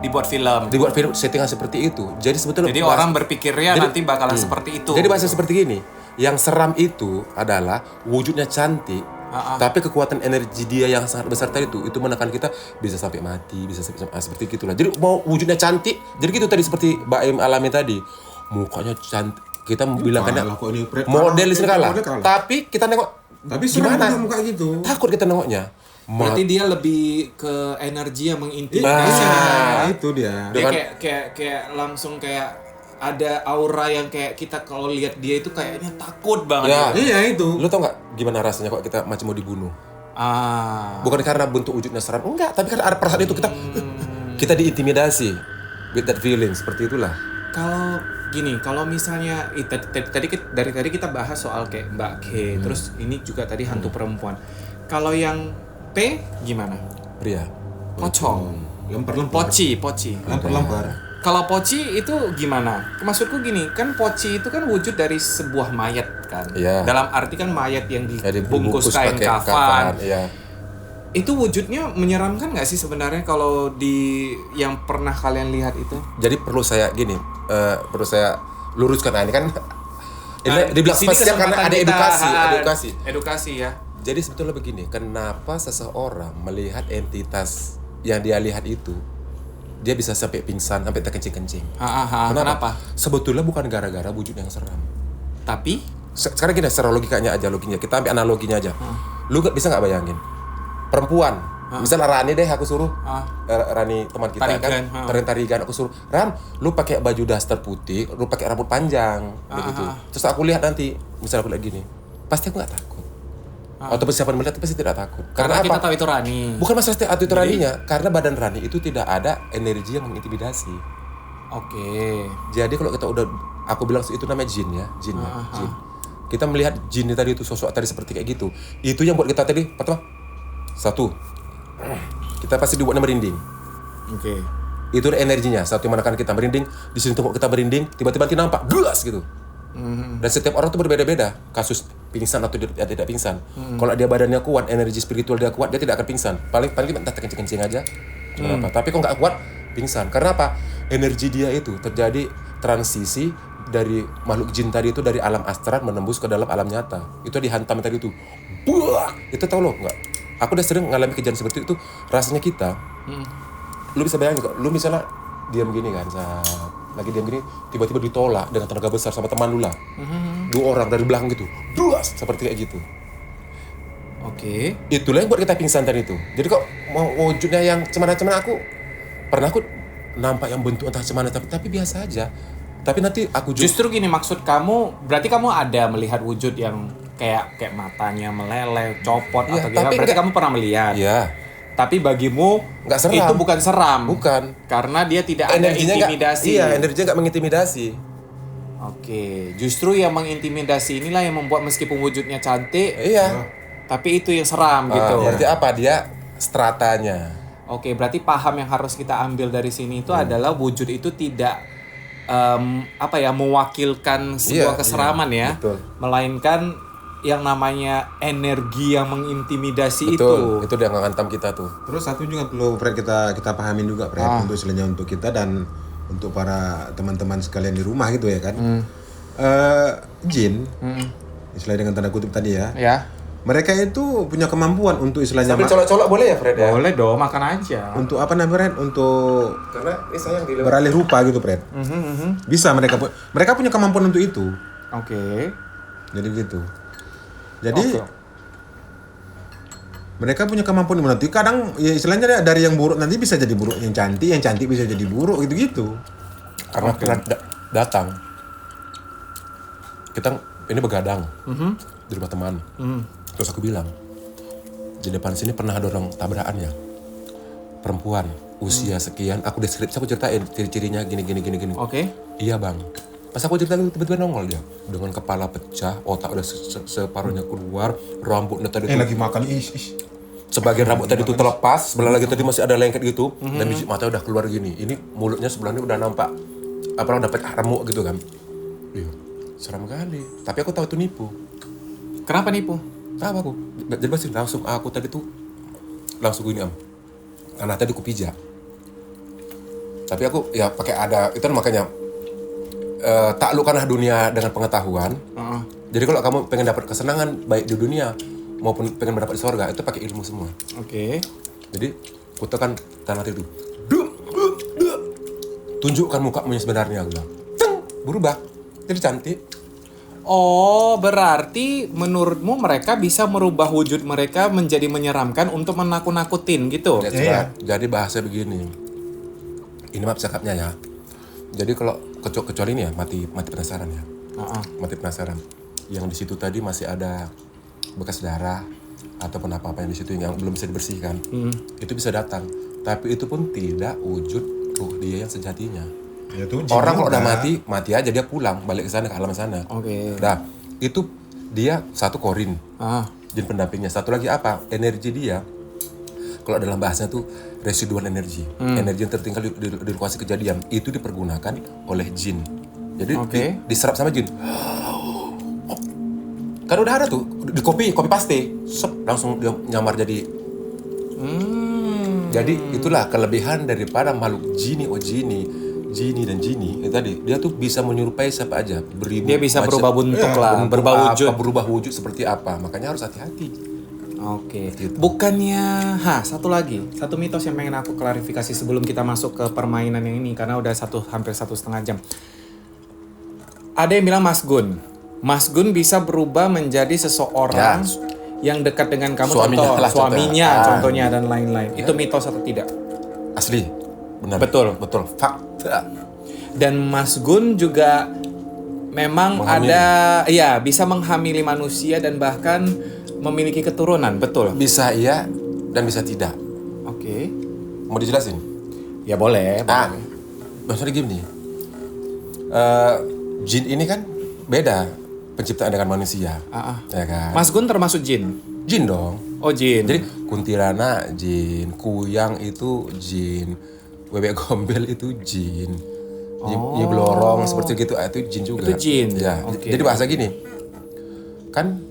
Dibuat film. dibuat film settingan seperti itu. Jadi sebetulnya Orang berpikirnya nanti bakalan seperti itu. Jadi bahasa seperti gini, yang seram itu adalah wujudnya cantik, tapi kekuatan energi dia yang sangat besar tadi itu menekan kita bisa sampai mati, bisa seperti gitulah. Jadi mau wujudnya cantik, jadi gitu tadi seperti Mbak Im alami tadi, mukanya cantik, kita bilangkannya model di sini kalah. Tapi kita nengok, Tapi gimana muka gitu? takut kita nengoknya. Berarti dia lebih ke energi yang mengintimidasi. Itu dia. Dia kayak langsung kayak ada aura yang kayak kita kalau lihat dia itu kayaknya takut banget. Ya. Iya itu. Lu tau nggak gimana rasanya kok kita macam mau dibunuh? Bukan karena bentuk wujudnya seram, enggak, tapi karena ada perasaan itu kita diintimidasi with that feeling, seperti itulah. Kalau misalnya dari tadi kita bahas soal kayak Mbak K, terus ini juga tadi hantu perempuan. Kalau yang P gimana? Pria. Pocong. Lempar-lempar. Poci. Lempar-lempar. Kalau poci itu gimana? Maksudku gini, kan poci itu kan wujud dari sebuah mayat kan. Iya. Dalam arti kan mayat yang Ya, dibungkus kain pakai kafan. Iya. Itu wujudnya menyeramkan nggak sih sebenarnya kalau di yang pernah kalian lihat itu? Jadi perlu saya luruskan ini kan ini dibilang di sini spesial karena ada kesempatan edukasi. ya. Jadi sebetulnya begini, kenapa seseorang melihat entitas yang dia lihat itu dia bisa sampai pingsan, sampai terkencing-kencing. Kenapa? Sebetulnya bukan gara-gara wujud yang seram. Tapi Sekarang gini, secara logikanya aja, kita ambil analoginya aja. Lu bisa nggak bayangin perempuan, misalnya Rani deh aku suruh, Rani teman kita tarigan aku suruh, Ran, lu pakai baju daster putih, lu pakai rambut panjang, begitu. Terus aku lihat nanti, misalnya aku lihat gini, pasti aku nggak takut. Ataupun siapa yang melihat pasti tidak takut. Karena kita apa? tahu itu Rani. Bukan masalah atau itu Raninya, karena badan Rani itu tidak ada energi yang mengintimidasi. Oke. Jadi kalau kita udah, aku bilang itu namanya jin ya, jin. Kita melihat jin tadi itu sosok tadi seperti kayak gitu. Itu yang buat kita tadi pertama, satu, kita pasti dibuatnya merinding. Oke. Itu energinya. Satu yang mana kan kita merinding, di sini tengok kita merinding, tiba-tiba nanti nampak gelas gitu. Dan setiap orang tuh berbeda-beda kasus pingsan atau dia tidak pingsan. Kalau dia badannya kuat, energi spiritual dia kuat, dia tidak akan pingsan. Paling entah kencing-kencing aja. Kenapa? Tapi kalau nggak kuat, pingsan. Karena apa? Energi dia itu terjadi transisi dari makhluk jin tadi itu dari alam astral menembus ke dalam alam nyata. Itu dihantam tadi itu. Buah! Itu tau lo nggak? Aku udah sering ngalami kejadian seperti itu. Rasanya kita, lu bisa bayangin nggak? Lu misalnya diam gini kan, lagi diam gini, tiba-tiba ditolak dengan tenaga besar sama teman lu lah. 2 orang dari belakang gitu, duas, seperti kayak gitu. Oke. Itulah yang buat kita pingsan tadi itu. Jadi kok mau wujudnya yang cemana-cemana, aku nampak yang bentuk entah cemana, tapi biasa aja. Tapi nanti aku Justru gini, maksud kamu, berarti kamu ada melihat wujud yang kayak matanya meleleh, copot Iya, atau gimana? tapi Berarti kamu pernah melihat. Iya. Tapi bagimu Nggak seram. itu bukan seram. Bukan. Karena dia tidak ada Energinya intimidasi. energinya nggak mengintimidasi. Oke, justru yang mengintimidasi inilah yang membuat meskipun wujudnya cantik, Iya. tapi itu yang seram gitu. Berarti apa? Dia stratanya. Oke, berarti paham yang harus kita ambil dari sini itu adalah wujud itu tidak mewakilkan sebuah Iya, keseraman ya, betul. melainkan yang namanya energi yang mengintimidasi Betul. itu. Itu dia ngantam kita tuh. Terus satu juga perlu Fred kita pahamin juga Fred, untuk istilahnya untuk kita dan untuk para teman-teman sekalian di rumah gitu ya kan. Jin, istilahnya dengan tanda kutip tadi ya. Ya. Mereka itu punya kemampuan untuk istilahnya Sambil colok-colok boleh ya Fred ya? Boleh dong, makan aja. untuk apa namanya Fred? Untuk Karena ini sayang dilewat. beralih rupa gitu Fred. Bisa mereka punya kemampuan untuk itu. Oke. Jadi gitu. Jadi Oke. mereka punya kemampuan nanti kadang ya istilahnya dari yang buruk nanti bisa jadi buruk, yang cantik bisa jadi buruk gitu-gitu. Karena pernah datang. Kita ini begadang di rumah teman. Terus aku bilang, di depan sini pernah ada orang tabrakan ya, perempuan usia sekian. Aku deskripsi, aku ceritain ciri-cirinya gini. Oke. Iya bang. Pas aku ceritain tiba-tiba nongol dia dengan kepala pecah, otak udah separuhnya keluar, rambutnya tadi tuh Lagi makan sebagian rambut tadi tuh terlepas, sebelah lagi tadi masih ada lengket gitu, dan biji mata udah keluar gini. Ini mulutnya sebelahnya udah nampak udah pecah remuk gitu kan. Iya, seram kali. Tapi aku tahu itu nipu. Kenapa nipu? Tahu aku. Jadi pasti langsung aku tadi tuh langsung gini karena tadi aku pijak. Tapi aku ya pakai ada itu makanya taklukkanlah dunia dengan pengetahuan. Jadi kalau kamu pengen dapat kesenangan baik di dunia maupun pengen mendapat di surga itu pakai ilmu semua. Oke. Jadi kutekan tanah itu. Tunjukkan mukamu yang sebenarnya, aku bilang. Ceng, berubah. Jadi cantik. Oh, berarti menurutmu mereka bisa merubah wujud mereka menjadi menyeramkan untuk menakut-nakutin gitu? That's right. Jadi bahasa begini. Ini maaf cakapnya ya. Jadi kalau kecuali ini ya mati penasaran ya. Mati penasaran. Yang di situ tadi masih ada bekas darah ataupun apa-apa yang di situ yang belum bisa dibersihkan. Itu bisa datang. Tapi itu pun tidak wujud ruh dia yang sejatinya. Ya, tuh, Orang kalau udah mati aja dia pulang balik ke sana ke alam sana. Oke. Nah, itu dia satu korin. Ah. Jin pendampingnya. Satu lagi apa? Energi dia. Kalau dalam bahasanya tuh residual energi. Energi yang tertinggal di lokasi kejadian itu dipergunakan oleh jin. Jadi diserap sama jin. Kan udah ada tuh di copy paste, langsung dia nyamar jadi. Jadi itulah kelebihan daripada makhluk jini dan jini itu tadi, dia tuh bisa menyerupai siapa aja, Dia bisa berubah bentuk lah, berubah wujud seperti apa, makanya harus hati-hati. Oke. Bukannya, satu lagi, satu mitos yang pengen aku klarifikasi sebelum kita masuk ke permainan yang ini karena udah hampir 1,5 jam. Ada yang bilang Mas Gun bisa berubah menjadi seseorang yang dekat dengan kamu, suaminya contohnya dan lain-lain. Itu mitos atau tidak? Asli, benar. Betul. Fakta. Dan Mas Gun juga memang bisa menghamili manusia dan bahkan memiliki keturunan, betul? Bisa iya dan bisa tidak. Oke. Mau dijelasin? Ya boleh. Nah, maksudnya gini. Jin ini kan beda penciptaan dengan manusia. Ya kan? Mas Gun termasuk jin? Jin dong. Oh jin. Jadi kuntilanak jin, kuyang itu jin, bebek gombel itu jin. Nyi Blorong seperti gitu itu jin juga. Itu jin. Ya. Oke. Jadi bahasa gini. Kan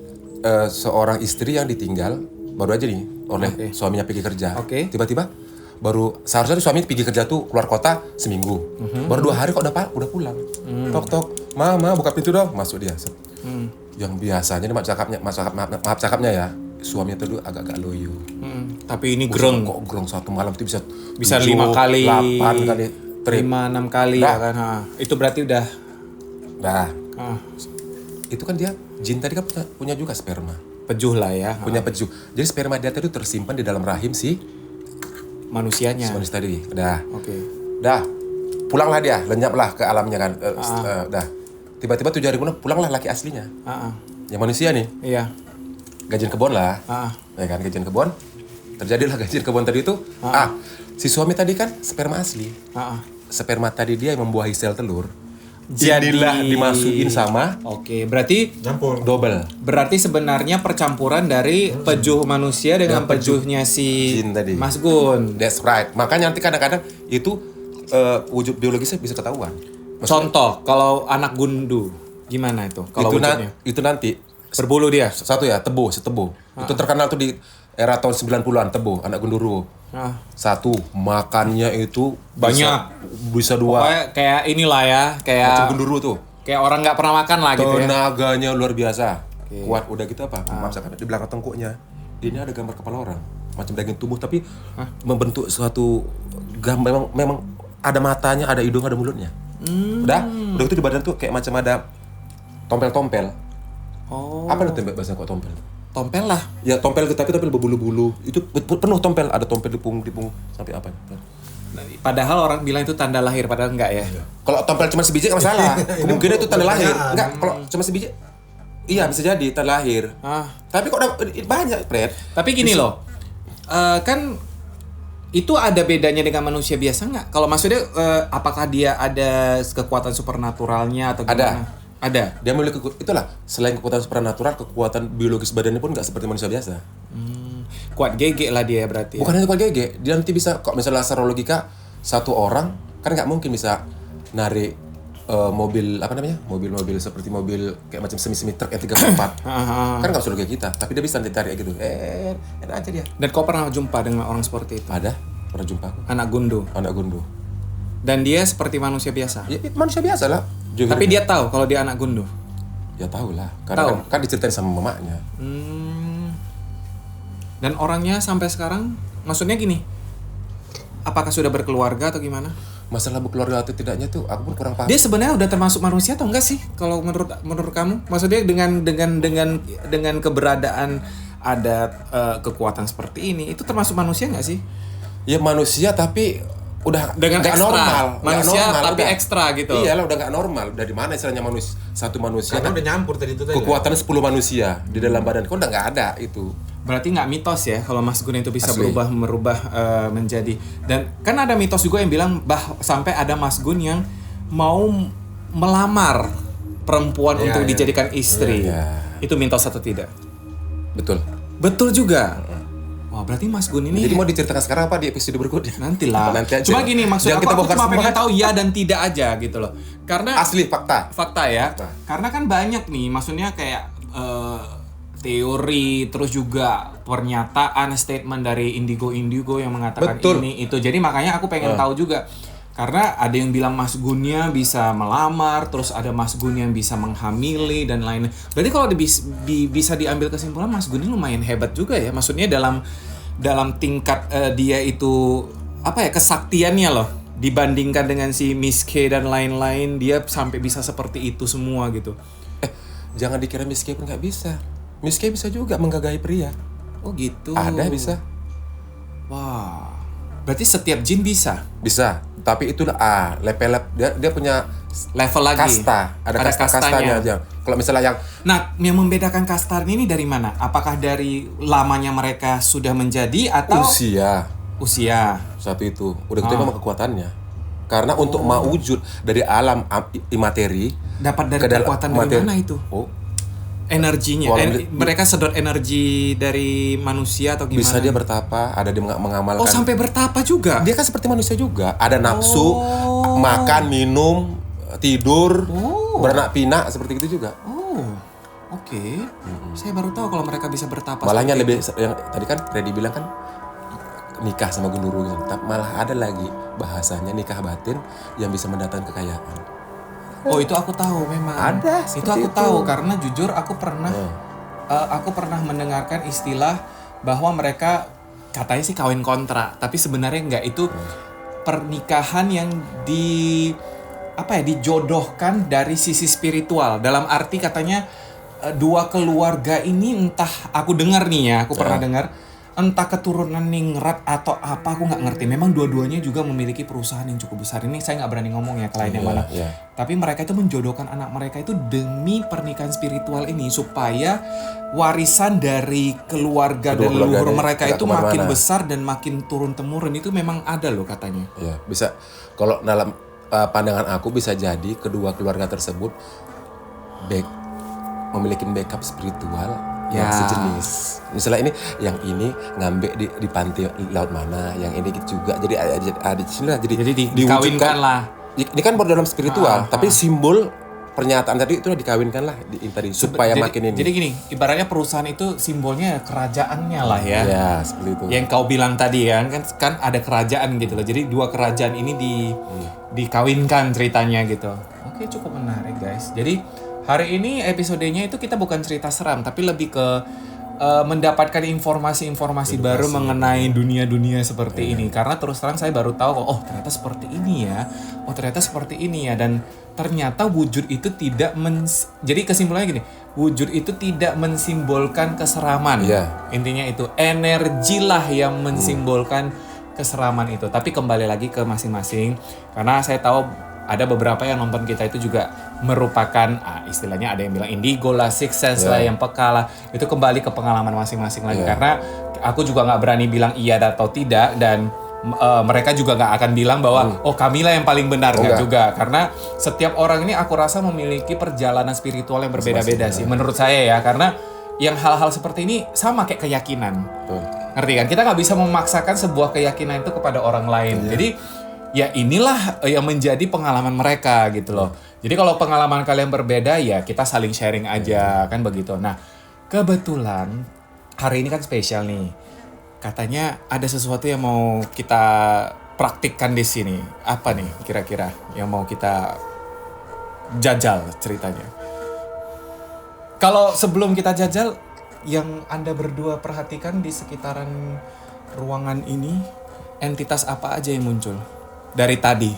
seorang istri yang ditinggal baru aja nih oleh suaminya pergi kerja. Oke. Tiba-tiba baru seharusnya tuh suami pergi kerja tuh keluar kota seminggu. Baru 2 hari kok udah pulang. Tok tok, mama buka pintu dong, masuk dia. Yang biasanya nih maaf cakapnya ya, suaminya tuh agak-agak loyo. Tapi ini Buset, greng. kok greng satu malam itu bisa 5 7, kali, 8 kali trip. 5-6 kali Dah. ya kan. Itu berarti udah. Nah, ah, itu kan dia jin tadi kan punya juga sperma. pejuh lah ya. Punya peju. Jadi sperma dia tadi tersimpan di dalam rahim si Manusianya. manusia tadi. Dah. Oke. Dah. Pulanglah dia, lenyaplah ke alamnya kan. Dah. Tiba-tiba 7 hari kemudian pulanglah laki aslinya. Yang manusia nih. Iya. Gajian kebon lah. Ya kan, gajian kebon. Terjadilah gajian kebon tadi itu. Si suami tadi kan sperma asli. Sperma tadi dia yang membuahi sel telur. Jadilah dimasukin sama. Oke, berarti Nyampur. Double. berarti sebenarnya percampuran dari pejuh manusia dengan pejuhnya si Jin tadi. Mas Gun. That's right. Makanya nanti kadang-kadang itu wujud biologisnya bisa ketahuan. Contoh, kalau anak gundu gimana itu? Kalau wujudnya Itu nanti berbulu dia. satu ya, Tebo. Itu terkenal tuh di era tahun 90-an, Tebo, anak Gundurwo. Satu, makannya itu Banyak. Bisa 2. Pokoknya kayak inilah ya, Macam kayak Gundurwo tuh. kayak orang nggak pernah makan lah gitu ya. Tenaganya luar biasa. Kuat udah gitu apa? Maksudnya di belakang tengkuknya. Ini ada gambar kepala orang. Macam daging tubuh tapi membentuk suatu memang ada matanya, ada hidung, ada mulutnya. Udah gitu di badan tuh kayak macam ada tompel-tompel. Oh. Apa itu bahasa kok tompel? Tompel lah. Ya tompel itu tapi berbulu-bulu. Itu penuh tompel, ada tompel di punggung sampai apa? Padahal orang bilang itu tanda lahir, padahal enggak ya. Kalau tompel cuma sebiji nggak masalah. Kemungkinan itu tanda lahir. Enggak, kalau cuma sebiji iya bisa jadi tanda lahir. Tapi kok banyak, Fred. Tapi gini loh, kan itu ada bedanya dengan manusia biasa nggak? Kalau maksudnya apakah dia ada kekuatan supernaturalnya atau gimana? Ada. Dia memiliki itulah selain kekuatan supernatural, kekuatan biologis badannya pun nggak seperti manusia biasa. Kuat gege lah dia berarti. Bukan hanya kuat gege, dia nanti bisa kok misalnya secara logika satu orang kan nggak mungkin bisa narik mobil apa namanya? Mobil seperti mobil kayak macam semi truk yang 3/4. Kan nggak usah logika kita, tapi dia bisa nanti tarik gitu. Enak aja dia. Dan kau pernah jumpa dengan orang seperti itu? Ada, pernah jumpa aku. Anak gundu. Anak gundu. Dan dia seperti manusia biasa. Ya, manusia biasa lah. Tapi dia tahu kalau dia anak gundu. Ya tahu lah, karena kan diceritain sama mamanya. Dan orangnya sampai sekarang, maksudnya gini, apakah sudah berkeluarga atau gimana? Masalah berkeluarga atau tidaknya tuh aku pun kurang paham. Dia sebenarnya udah termasuk manusia atau enggak sih? Kalau menurut kamu, maksudnya dengan keberadaan ada kekuatan seperti ini, itu termasuk manusia nggak sih? Ya manusia tapi udah Dengan nggak ekstra, normal. manusia Nggak normal, tapi udah. ekstra gitu. Iyalah udah nggak normal. Dari mana istilahnya satu manusia? Karena Kan udah nyampur tadi itu tadi. kekuatan 10 manusia di dalam badan kok udah nggak ada itu. Berarti nggak mitos ya kalau Mas Gun itu bisa Asli. merubah menjadi. Dan kan ada mitos juga yang bilang sampai ada Mas Gun yang mau melamar perempuan untuk dijadikan istri. Itu mitos atau tidak? Betul. Betul juga. Wah, berarti Mas Gun ini Jadi mau diceritakan sekarang apa di episode berikutnya? nanti lah. Nanti aja. Cuma gini maksud Jangan aku kita bongkar cuma semua. pengen tahu ya dan tidak aja gitu loh. Karena Asli fakta. fakta ya. Karena kan banyak nih, maksudnya kayak teori terus juga pernyataan statement dari indigo yang mengatakan Betul. ini itu. Jadi makanya aku pengen tahu juga. Karena ada yang bilang Mas Gunnya bisa melamar, terus ada Mas Gun yang bisa menghamili dan lainnya. Berarti kalau bisa diambil kesimpulan Mas Gun ini lumayan hebat juga ya. Maksudnya dalam tingkat dia itu apa ya, kesaktiannya loh. Dibandingkan dengan si Miss K dan lain-lain, dia sampai bisa seperti itu semua gitu. Jangan dikira Miss K pun nggak bisa. Miss K bisa juga menggagahi pria. Oh gitu. Ada bisa. Wah. Berarti setiap jin bisa. Bisa. Tapi itu dia punya level lagi. Kasta, ada kastanya aja. Kalau misalnya yang Nah, yang membedakan kasta ini dari mana? Apakah dari lamanya mereka sudah menjadi atau usia? satu itu, udah gitu memang kekuatannya. Karena untuk mewujud dari alam imateri Dapat dari ke dalam kekuatan dari mana itu? Oh, Energinya. Walau- Mereka sedot energi dari manusia atau gimana? bisa dia bertapa, ada dia mengamalkan. Oh, sampai bertapa juga. Dia kan seperti manusia juga, ada nafsu, makan, minum, tidur, beranak pinak seperti itu juga. Oh, oke. Saya baru tahu kalau mereka bisa bertapa. Malahnya seperti lebih yang tadi kan Freddy bilang kan nikah sama gunduru gitu. Malah ada lagi bahasanya nikah batin yang bisa mendatangkan kekayaan. Oh, itu aku tahu memang. Ada, Itu seperti aku itu. tahu karena jujur aku pernah mendengarkan istilah bahwa mereka katanya sih kawin kontrak, tapi sebenarnya enggak, itu pernikahan yang dijodohkan dari sisi spiritual. Dalam arti katanya dua keluarga ini, entah aku dengar nih ya, aku pernah dengar, entah keturunan ningrat atau apa, aku nggak ngerti. Memang dua-duanya juga memiliki perusahaan yang cukup besar. Ini saya nggak berani ngomong ya klien yang mana. Tapi mereka itu menjodohkan anak mereka itu demi pernikahan spiritual ini, supaya warisan dari keluarga dan leluhur mereka itu makin besar dan makin turun temurun. Itu memang ada loh katanya. Iya, bisa. Kalau dalam pandangan aku bisa jadi kedua keluarga tersebut memiliki backup spiritual yang sejenis. Misalnya ini ngambil di pantai laut mana, yang ini juga. Jadi ada di sini lah. Jadi dikawinkan lah. Ini kan baru dalam spiritual, tapi simbol pernyataan tadi itu dikawinkan lah tadi supaya makin ini. Jadi gini, ibaratnya perusahaan itu simbolnya kerajaannya lah ya. Ya, seperti itu. Yang kau bilang tadi kan ada kerajaan gitu loh. Jadi dua kerajaan ini dikawinkan ceritanya gitu. Oke, cukup menarik guys. Jadi hari ini episodenya itu kita bukan cerita seram, tapi lebih ke mendapatkan informasi-informasi baru mengenai dunia-dunia seperti ini. Karena terus terang saya baru tahu, ternyata seperti ini ya. Oh, ternyata seperti ini ya. Dan ternyata wujud itu tidak jadi kesimpulannya gini, wujud itu tidak mensimbolkan keseraman. Intinya itu energilah yang mensimbolkan keseraman itu. Tapi kembali lagi ke masing-masing, karena saya tahu ada beberapa yang nonton kita itu juga merupakan istilahnya ada yang bilang indigo lah, sixth sense lah, yang peka lah. Itu kembali ke pengalaman masing-masing lagi. Karena aku juga nggak berani bilang iya atau tidak, dan mereka juga nggak akan bilang bahwa kamilah yang paling benar, nggak juga. Karena setiap orang ini aku rasa memiliki perjalanan spiritual yang berbeda-beda sih menurut saya ya. Karena yang hal-hal seperti ini sama kayak keyakinan. Ngerti kan? Kita nggak bisa memaksakan sebuah keyakinan itu kepada orang lain. Jadi ya inilah yang menjadi pengalaman mereka gitu loh. Jadi kalau pengalaman kalian berbeda ya kita saling sharing aja kan begitu. Nah, kebetulan hari ini kan spesial nih. Katanya ada sesuatu yang mau kita praktikkan di sini. Apa nih kira-kira yang mau kita jajal ceritanya? Kalau sebelum kita jajal, yang Anda berdua perhatikan di sekitaran ruangan ini, entitas apa aja yang muncul dari tadi?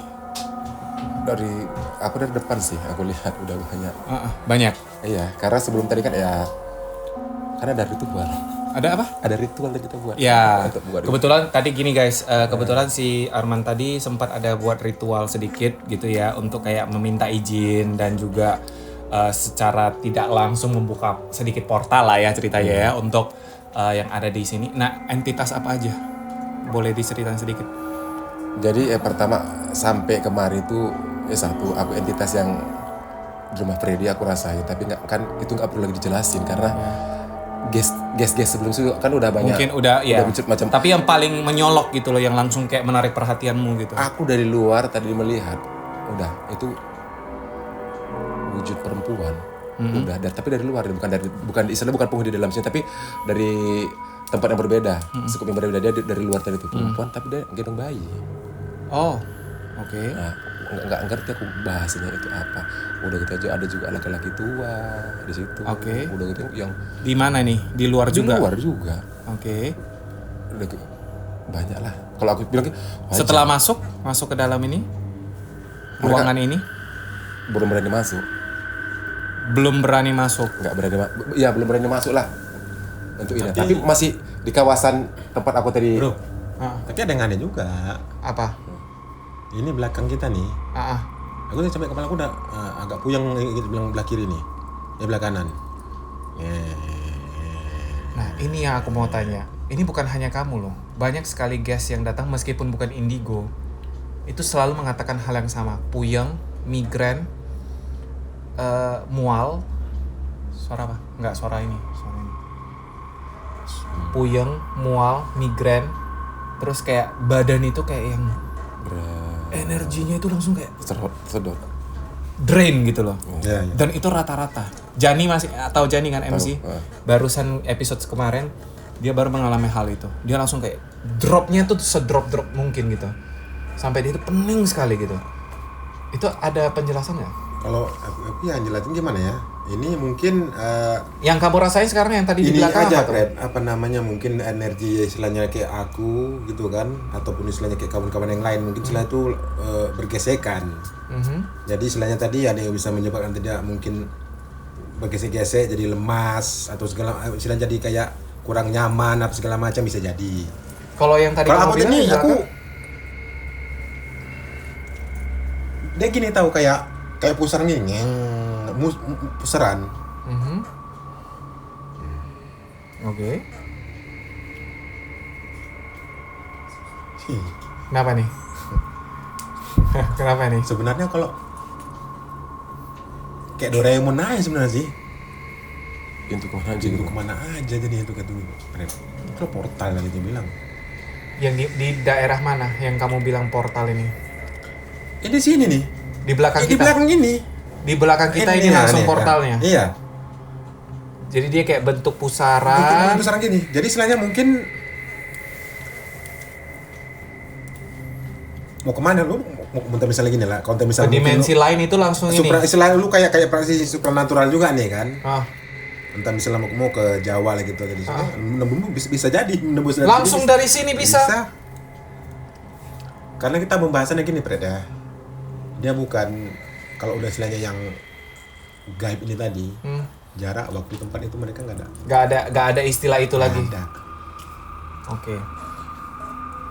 Aku dari depan sih, aku lihat udah banyak. Banyak? Iya, karena sebelum tadi kan karena ada ritual. Ada apa? Ada ritual yang kita buat. Ya, buat kebetulan tadi gini guys, kebetulan si Arman tadi sempat ada buat ritual sedikit gitu ya, untuk kayak meminta izin dan juga secara tidak langsung membuka sedikit portal lah ya ceritanya ya, untuk yang ada di sini. Nah, entitas apa aja? Boleh diceritain sedikit? Jadi pertama sampai kemari itu satu, aku entitas yang di rumah Freddy aku rasain, tapi itu nggak perlu lagi dijelasin karena guest sebelum itu kan udah banyak. Mungkin udah macam. Tapi yang paling menyolok gitu loh, yang langsung kayak menarik perhatianmu gitu. Aku dari luar tadi melihat, udah itu wujud perempuan. Udah, tapi dari luar, bukan istilahnya bukan penghuni dalam sini, tapi dari tempat yang berbeda, skup yang berbeda. Dia dari luar tadi itu perempuan, tapi dia gendong bayi. Oh, oke. Nah, nggak ngerti aku bahasanya itu apa. Udah gitu aja ada juga laki-laki tua di situ. Oke. Udah gitu yang di mana nih? Di luar juga? Di luar juga. Oke. Udah gitu banyak lah. Kalau aku bilang setelah masuk ke dalam ini, ruangan ini belum berani masuk. Belum berani masuk. Nggak berani ya belum berani masuk lah untuk ini. Tapi masih di kawasan tempat aku tadi. Bro, tapi ada yang aneh juga. Apa? Ini belakang kita nih. Aku tuh sampai kepala aku udah agak puyeng gitu, bilang belah kiri nih, belah kanan. Nah, ini yang aku mau tanya. Ini bukan hanya kamu loh. Banyak sekali guest yang datang meskipun bukan indigo. Itu selalu mengatakan hal yang sama. Puyeng, migrain, mual. Suara apa? Enggak, suara ini. Puyeng, mual, migrain. Terus kayak badan itu kayak yang energinya itu langsung kayak sedot. drain gitu loh. Ya. Dan itu rata-rata. Jani masih tahu Jani kan MC. Barusan episode kemarin dia baru mengalami hal itu. Dia langsung kayak dropnya tuh sedrop mungkin gitu. Sampai dia itu pening sekali gitu. Itu ada penjelasan nggak? Kalau aku yang jelasin gimana ya? Ini mungkin Yang kamu rasain sekarang yang tadi di ini belakang aja, apa tuh? Fred. Apa namanya, mungkin energi istilahnya kayak aku gitu kan, ataupun istilahnya kayak kawan-kawan yang lain, mungkin istilah itu bergesekan. Jadi istilahnya tadi ada yang bisa menyebabkan tidak mungkin bergesek-gesek jadi lemas atau segala istilah, jadi kayak kurang nyaman apa segala macam bisa jadi. Kalau yang tadi Kalau kamu aku bilang ini di aku belakang, dia gini tahu kayak pusaran gini, pusaran. Oke. Kenapa nih? Kenapa nih? Sebenarnya kalau kayak Doraemon aja sebenarnya sih. Pintu kemana aja jadi itu kata Fred. Itu portal lagi dia bilang. Yang di daerah mana yang kamu bilang portal ini? Di sini nih. Di belakang Di kita. belakang ini. Di belakang kita ini langsung portalnya. Iya. Jadi dia kayak bentuk pusaran. Pusaran gini. Jadi istilahnya mungkin mau kemana lu? Mau misalnya gini lah. Kalau Ke misalnya dimensi lain itu langsung ini. istilahnya lu kayak praktisi supranatural juga nih kan. Ah. Entah misalnya mau ke Jawa lah gitu tadi. Bisa jadi menembus Langsung dari sini bisa. Karena kita pembahasannya gini, Fred ya. Dia bukan kalau udah istilahnya yang gaib ini tadi. Jarak, waktu, tempat itu mereka nggak Gak ada istilah itu lagi. ada.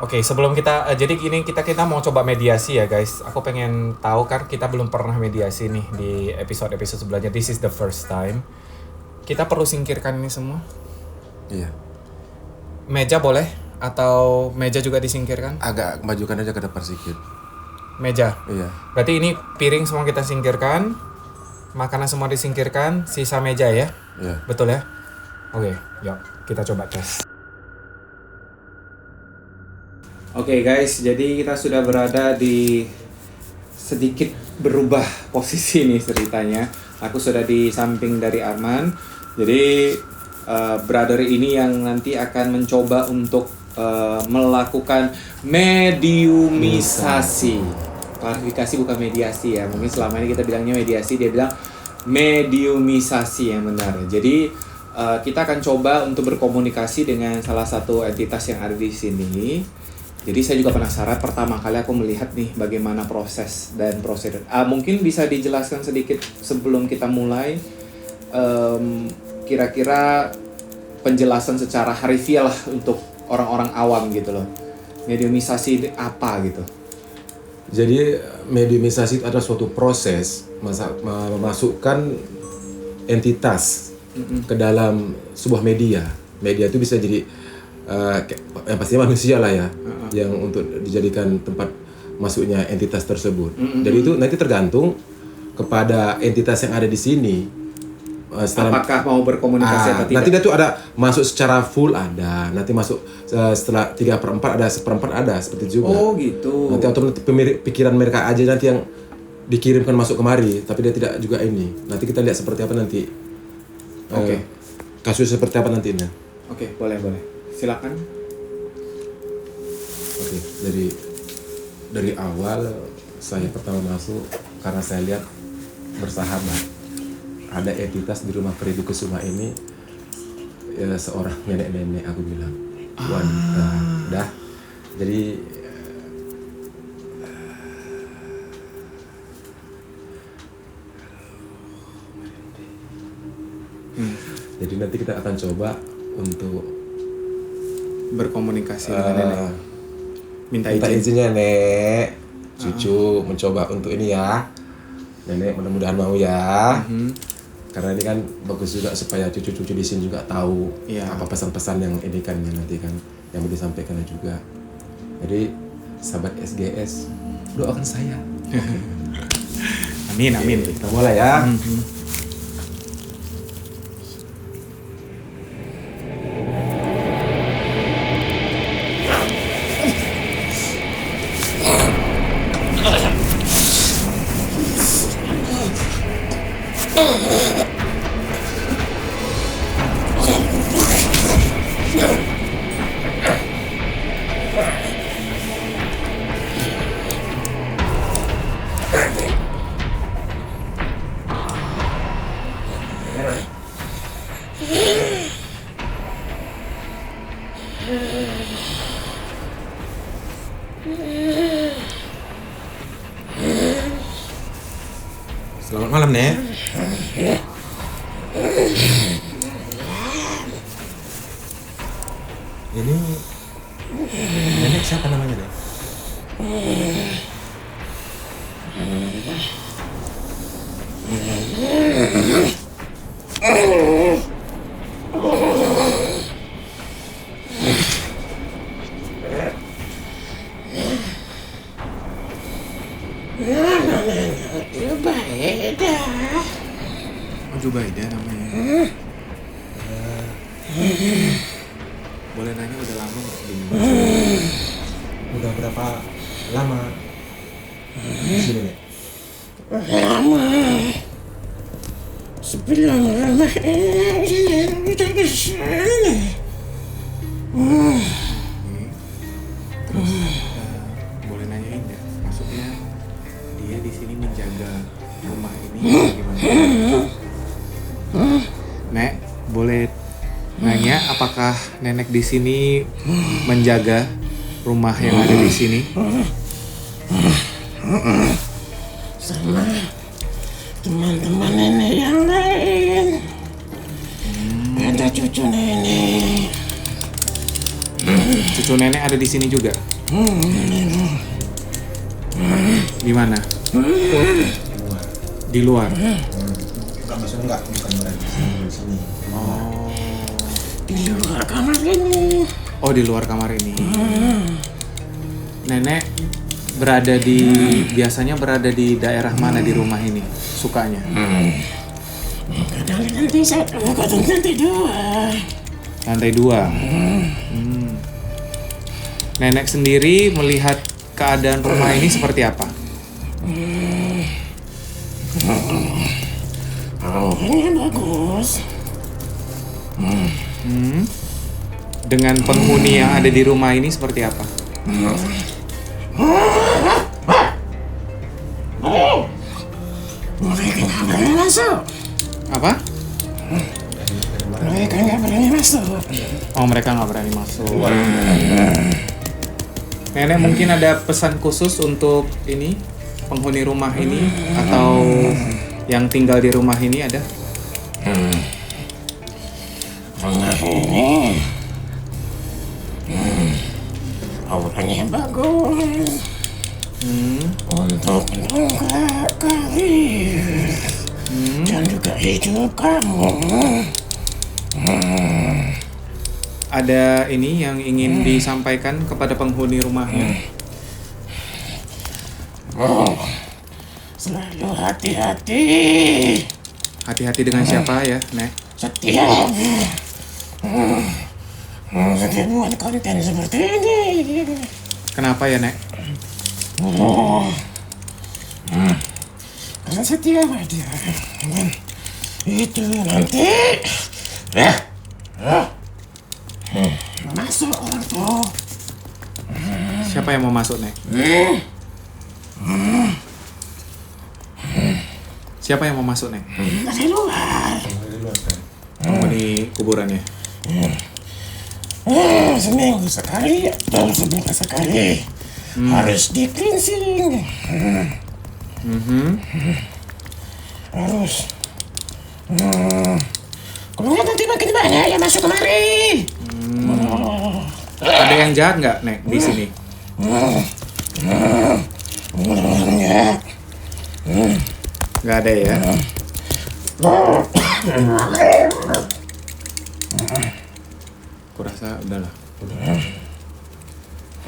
Oke, sebelum kita jadi gini kita mau coba mediasi ya guys. Aku pengen tahu kan kita belum pernah mediasi nih di episode sebelumnya. This is the first time. Kita perlu singkirkan ini semua. Iya. Meja boleh atau meja juga disingkirkan? Agak majukan aja ke depan sedikit. Meja. Iya. Berarti ini piring semua kita singkirkan. Makanan semua disingkirkan, sisa meja ya? Iya. Betul ya? Oke, yuk kita coba tes. Oke guys, jadi kita sudah berada di sedikit berubah posisi nih ceritanya. Aku sudah di samping dari Arman. Jadi brother ini yang nanti akan mencoba untuk melakukan mediumisasi. Klarifikasi bukan mediasi ya. Mungkin selama ini kita bilangnya mediasi, dia bilang mediumisasi yang benar. Jadi kita akan coba untuk berkomunikasi dengan salah satu entitas yang ada di sini. Jadi saya juga penasaran, pertama kali aku melihat nih bagaimana proses dan prosedur. Mungkin bisa dijelaskan sedikit sebelum kita mulai, kira-kira penjelasan secara harfiah lah untuk orang-orang awam gitu loh. Mediumisasi itu apa gitu? Jadi mediumisasi itu adalah suatu proses memasukkan entitas ke dalam sebuah media. Media itu bisa jadi yang pastinya manusia lah ya, yang untuk dijadikan tempat masuknya entitas tersebut. Jadi itu nanti tergantung kepada entitas yang ada di sini. Apakah mau berkomunikasi atau tidak? Nanti dia tuh ada masuk secara full, ada nanti masuk setelah 3/4 ada 1/4 ada seperti itu juga. Oh gitu. Nanti otomatis pikiran mereka aja nanti yang dikirimkan masuk kemari, tapi dia tidak juga ini. Nanti kita lihat seperti apa nanti. Oke. Kasus seperti apa nantinya. Oke, boleh. Silakan. Oke, dari awal saya pertama masuk karena saya lihat bersahabat. Ada entitas di rumah Freddy Kusuma ini, ya, seorang nenek-nenek aku bilang. Wanita. Dah. Jadi jadi nanti kita akan coba untuk Berkomunikasi dengan nenek. minta Minta izin. izinnya, Nek. Cucu mencoba untuk ini ya. nenek mudah-mudahan mau ya. Karena ini kan bagus juga supaya cucu-cucu di sini juga tahu apa pesan-pesan yang ini kan nanti kan yang mau disampaikan juga. Jadi sahabat SGS doakan saya. Amin. Kita mulai ya. Selamat malam, Nek. Ini nenek siapa namanya, Nek? Jubaida namanya. Boleh nanya udah lama nggak di Udah berapa lama di sini, Nek? Lama. Sebelum rumah ini udah di sini. boleh nanyain nggak? Maksudnya dia di sini menjaga rumah ini gimana? Nek, boleh nanya apakah nenek di sini menjaga rumah yang ada di sini? Sama teman-teman nenek yang lain. Ada cucu nenek. Cucu nenek ada di sini juga? Di mana? Di luar. Enggak masuk enggak, bukan berada di sini. Di luar kamar ini. Oh, di luar kamar ini. Nenek biasanya berada di daerah mana di rumah ini? Sukanya? Kadang lantai 1, kadang lantai 2. Lantai 2. Nenek sendiri melihat keadaan rumah ini seperti apa? Rumahnya bagus. Dengan penghuni yang ada di rumah ini seperti apa? Mereka nggak berani masuk. Apa? Mereka nggak berani masuk. Oh, mereka nggak berani masuk. Nenek mungkin ada pesan khusus untuk ini penghuni rumah ini atau yang tinggal di rumah ini ada? Rumah ini auranya bagus untuk mendongkrak karir dan juga hidup kamu. Ada ini yang ingin disampaikan kepada penghuni rumahnya? Selalu hati-hati. Hati-hati dengan siapa ya, Nek? Setiap buat konten seperti ini. Kenapa ya, Nek? Karena setiap dia itu nanti masuk orang tuh. Siapa yang mau masuk, Nek? Siapa yang mau masuk, Nek? Dari luar. Penghuni kuburannya. Seminggu sekali atau sebulan sekali harus di cleansing. Harus. Kalau nggak nanti makin banyak yang masuk kemari. Ada yang jahat nggak, Nek, di sini? Enggak. Nggak ada ya. Aku rasa udahlah.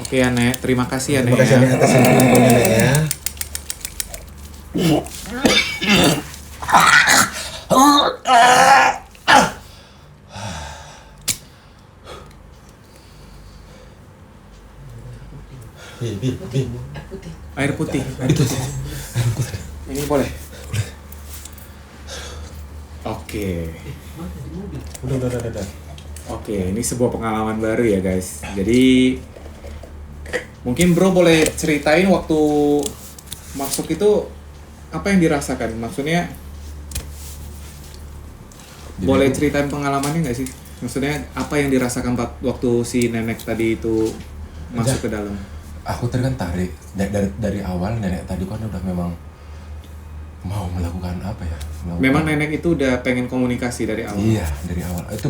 Oke ya Nek, terima kasih ya Nek. Terima kasih Nek atas infonya Nek ya. Bi. Air putih. Ini boleh. Oke. Udah. Oke, ini sebuah pengalaman baru ya guys. Jadi mungkin bro boleh ceritain waktu masuk itu apa yang dirasakan? Maksudnya boleh ceritain pengalamannya nggak sih? Maksudnya apa yang dirasakan waktu si nenek tadi itu masuk ke dalam? Aku tadi kan tarik dari awal nenek tadi kan udah memang mau melakukan apa ya? Memang nenek itu udah pengen komunikasi dari awal. Iya, dari awal. Itu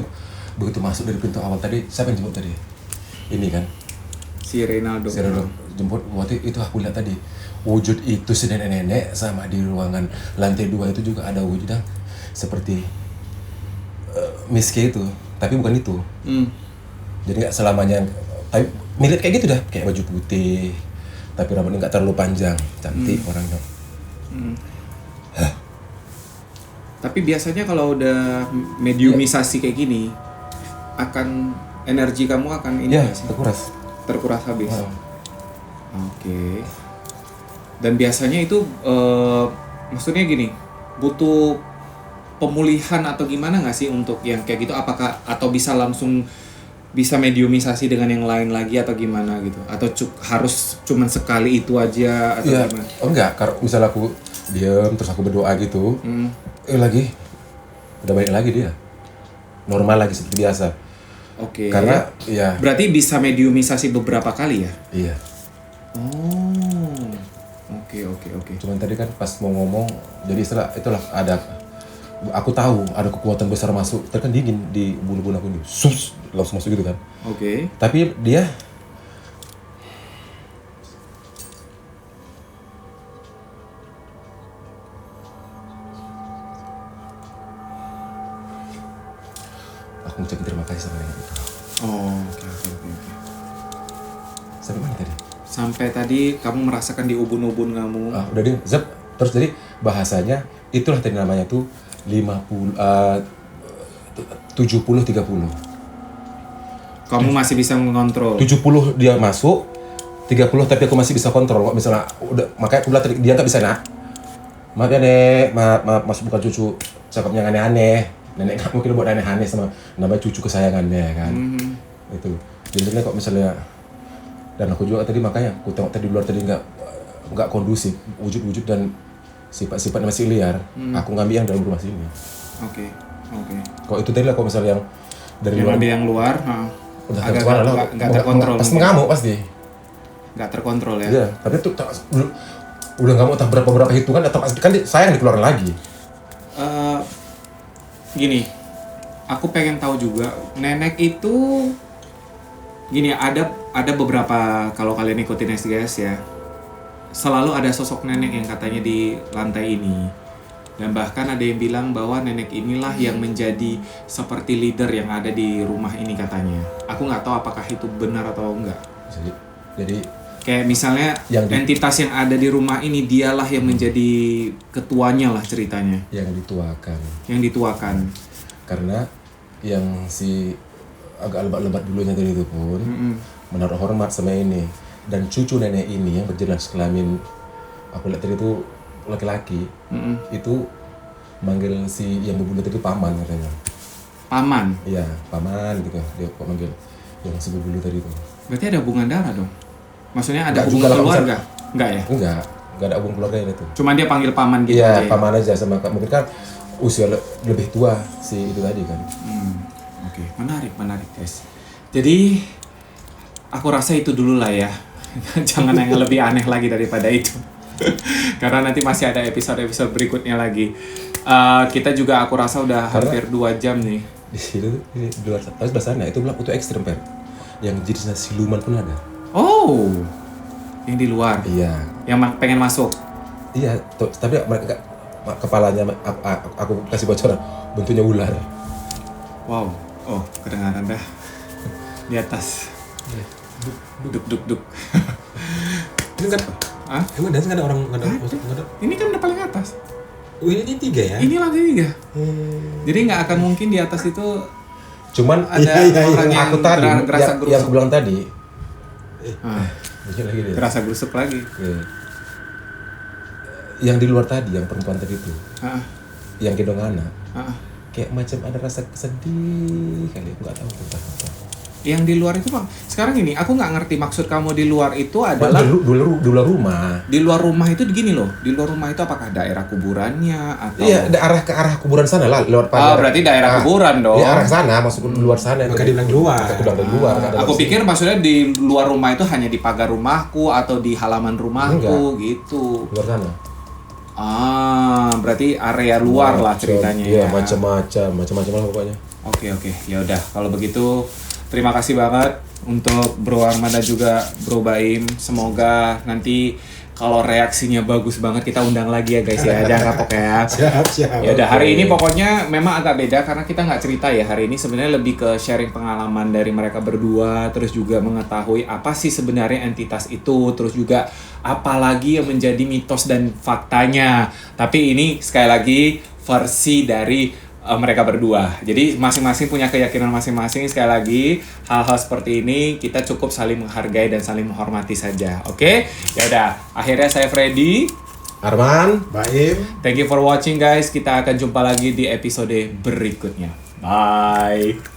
begitu masuk dari pintu awal tadi, siapa yang jemput tadi? Ini kan? Si Reynaldo. Si Reynaldo jemput, waktu itu aku lihat tadi wujud itu si nenek-nenek sama di ruangan lantai 2 itu juga ada wujudnya seperti Miss K itu, tapi bukan itu. Jadi nggak selamanya, tapi mirip kayak gitu dah, kayak baju putih, tapi rambutnya nggak terlalu panjang, cantik orangnya. Tapi biasanya kalau udah mediumisasi kayak gini, akan energi kamu akan ini Iya, nggak sih? Terkuras habis. Oke. Dan biasanya itu maksudnya gini, butuh pemulihan atau gimana nggak sih untuk yang kayak gitu? Apakah atau bisa langsung bisa mediumisasi dengan yang lain lagi atau gimana gitu? Atau harus cuman sekali itu aja atau Iya, gimana? enggak, kalau misalnya aku diam terus aku berdoa gitu, lagi udah balik lagi dia, normal lagi seperti biasa. Oke. Karena ya, Berarti bisa mediumisasi beberapa kali ya? iya. Oh. Oke. Cuman tadi kan pas mau ngomong, jadi itulah ada, aku tahu ada kekuatan besar masuk, tadi kan dingin di bulu-bulu aku ini, sus, langsung masuk gitu kan. Oke. Tapi dia aku ngucapin terima kasih sama nenek itu. Oh, oke. Sampai mana tadi? Sampai tadi kamu merasakan di ubun-ubun kamu. Udah deh, zap. Terus jadi bahasanya itulah tadi namanya tuh 70-30. Kamu masih bisa mengontrol. 70 dia masuk, 30 tapi aku masih bisa kontrol. Kok misalnya udah, makanya aku bilang tadi dia nggak bisa nak. Maaf ya Nek, maaf bukan cucu cakapnya yang aneh-aneh. Nenek nggak mungkin buat aneh-aneh sama namanya cucu kesayangannya kan. Itu. Jadi kok misalnya, dan aku juga tadi makanya aku tengok tadi luar tadi nggak kondusif, wujud-wujud dan sifat-sifat masih liar. Aku ngambil yang dalam rumah sini. Oke. Kok itu tadi lah, kok misalnya yang dari Yang luar ada yang luar, udah agak suara lah, nggak terkontrol. pasti mungkin. mengamuk pasti. Nggak terkontrol ya. Iya, tapi itu udah nggak mau entah berapa hitungan atau kan sayang dikeluarin lagi. Gini, aku pengen tahu juga nenek itu gini, ada beberapa, kalau kalian ikutin SGS ya, selalu ada sosok nenek yang katanya di lantai ini, dan bahkan ada yang bilang bahwa nenek inilah yang menjadi seperti leader yang ada di rumah ini katanya. Aku nggak tahu apakah itu benar atau enggak. Jadi Kayak misalnya entitas yang ada di rumah ini dialah yang menjadi ketuanya lah ceritanya. yang dituakan. Karena yang si agak lebat-lebat dulunya tadi itu pun menaruh hormat sama ini, dan cucu nenek ini yang berjenis kelamin aku lihat tadi itu laki-laki, itu manggil si yang berbulu tadi paman katanya. Paman? Iya, paman gitu dia kok manggil yang si berbulu tadi itu. Berarti ada hubungan darah dong? Maksudnya ada Nggak hubungan juga lah, keluarga? Enggak ya? Enggak ada hubungan keluarga itu. Cuman dia panggil paman gitu aja Iya, ya? paman aja sama mungkin kan usia lebih tua si itu tadi kan. Oke, menarik guys. Jadi aku rasa itu dulu lah ya. Jangan yang lebih aneh lagi daripada itu. Karena nanti masih ada episode-episode berikutnya lagi. Kita juga aku rasa udah hampir 2 jam nih. Di situ di luar sana itu bilang itu ekstrem per. Yang jenisnya siluman pun ada. Oh, yang di luar. Iya. Yang pengen masuk. Iya, tapi mereka kepalanya aku kasih bocoran bentuknya ular. Wow. Oh, kedengaran dah. Di atas. Duk. Ini kan, Hah? emang dan nggak ada orang nggak ada. Ini kan udah paling atas. Oh, ini 3 ya? Ini lantai 3. Jadi nggak akan mungkin di atas itu Cuman ada orang yang aku tadi ngerasa yang aku bilang tadi lagi deh. Gerasa gerusuk lagi. Yang di luar tadi, yang perempuan tadi itu, Ah, yang gendong anak, ah. kayak macam ada rasa sedih kali, aku nggak tahu tentang apa. Yang di luar itu Bang. Sekarang ini aku nggak ngerti maksud kamu di luar itu adalah Dulu rumah. di luar rumah itu gini loh. Di luar rumah itu apakah daerah kuburannya atau Iya, ke arah kuburan sana lah, lewat Oh, berarti daerah kuburan dong. Iya, arah sana, masuk ke luar sana. Maka dibilang luar. Maka dibilang dari luar. nggak ada Aku dalam pikir maksudnya di luar rumah itu hanya di pagar rumahku atau di halaman rumahku gitu. sini. Luar sana. Ah, berarti area luar lah ceritanya Iya, ya. macam-macam lah pokoknya. Oke. Ya udah, kalau begitu terima kasih banget untuk Bro Armada juga Bro Baim. Semoga nanti kalau reaksinya bagus banget kita undang lagi ya guys ya. Jangan kapok ya. Siap. Ya udah, hari ini pokoknya memang agak beda karena kita nggak cerita ya. Hari ini sebenarnya lebih ke sharing pengalaman dari mereka berdua, terus juga mengetahui apa sih sebenarnya entitas itu, terus juga apalagi yang menjadi mitos dan faktanya. Tapi ini sekali lagi versi dari mereka berdua. Jadi masing-masing punya keyakinan masing-masing. Sekali lagi, hal-hal seperti ini kita cukup saling menghargai dan saling menghormati saja. Oke? Ya udah, akhirnya saya Freddy. Arman, Baim. Thank you for watching guys. Kita akan jumpa lagi di episode berikutnya. Bye.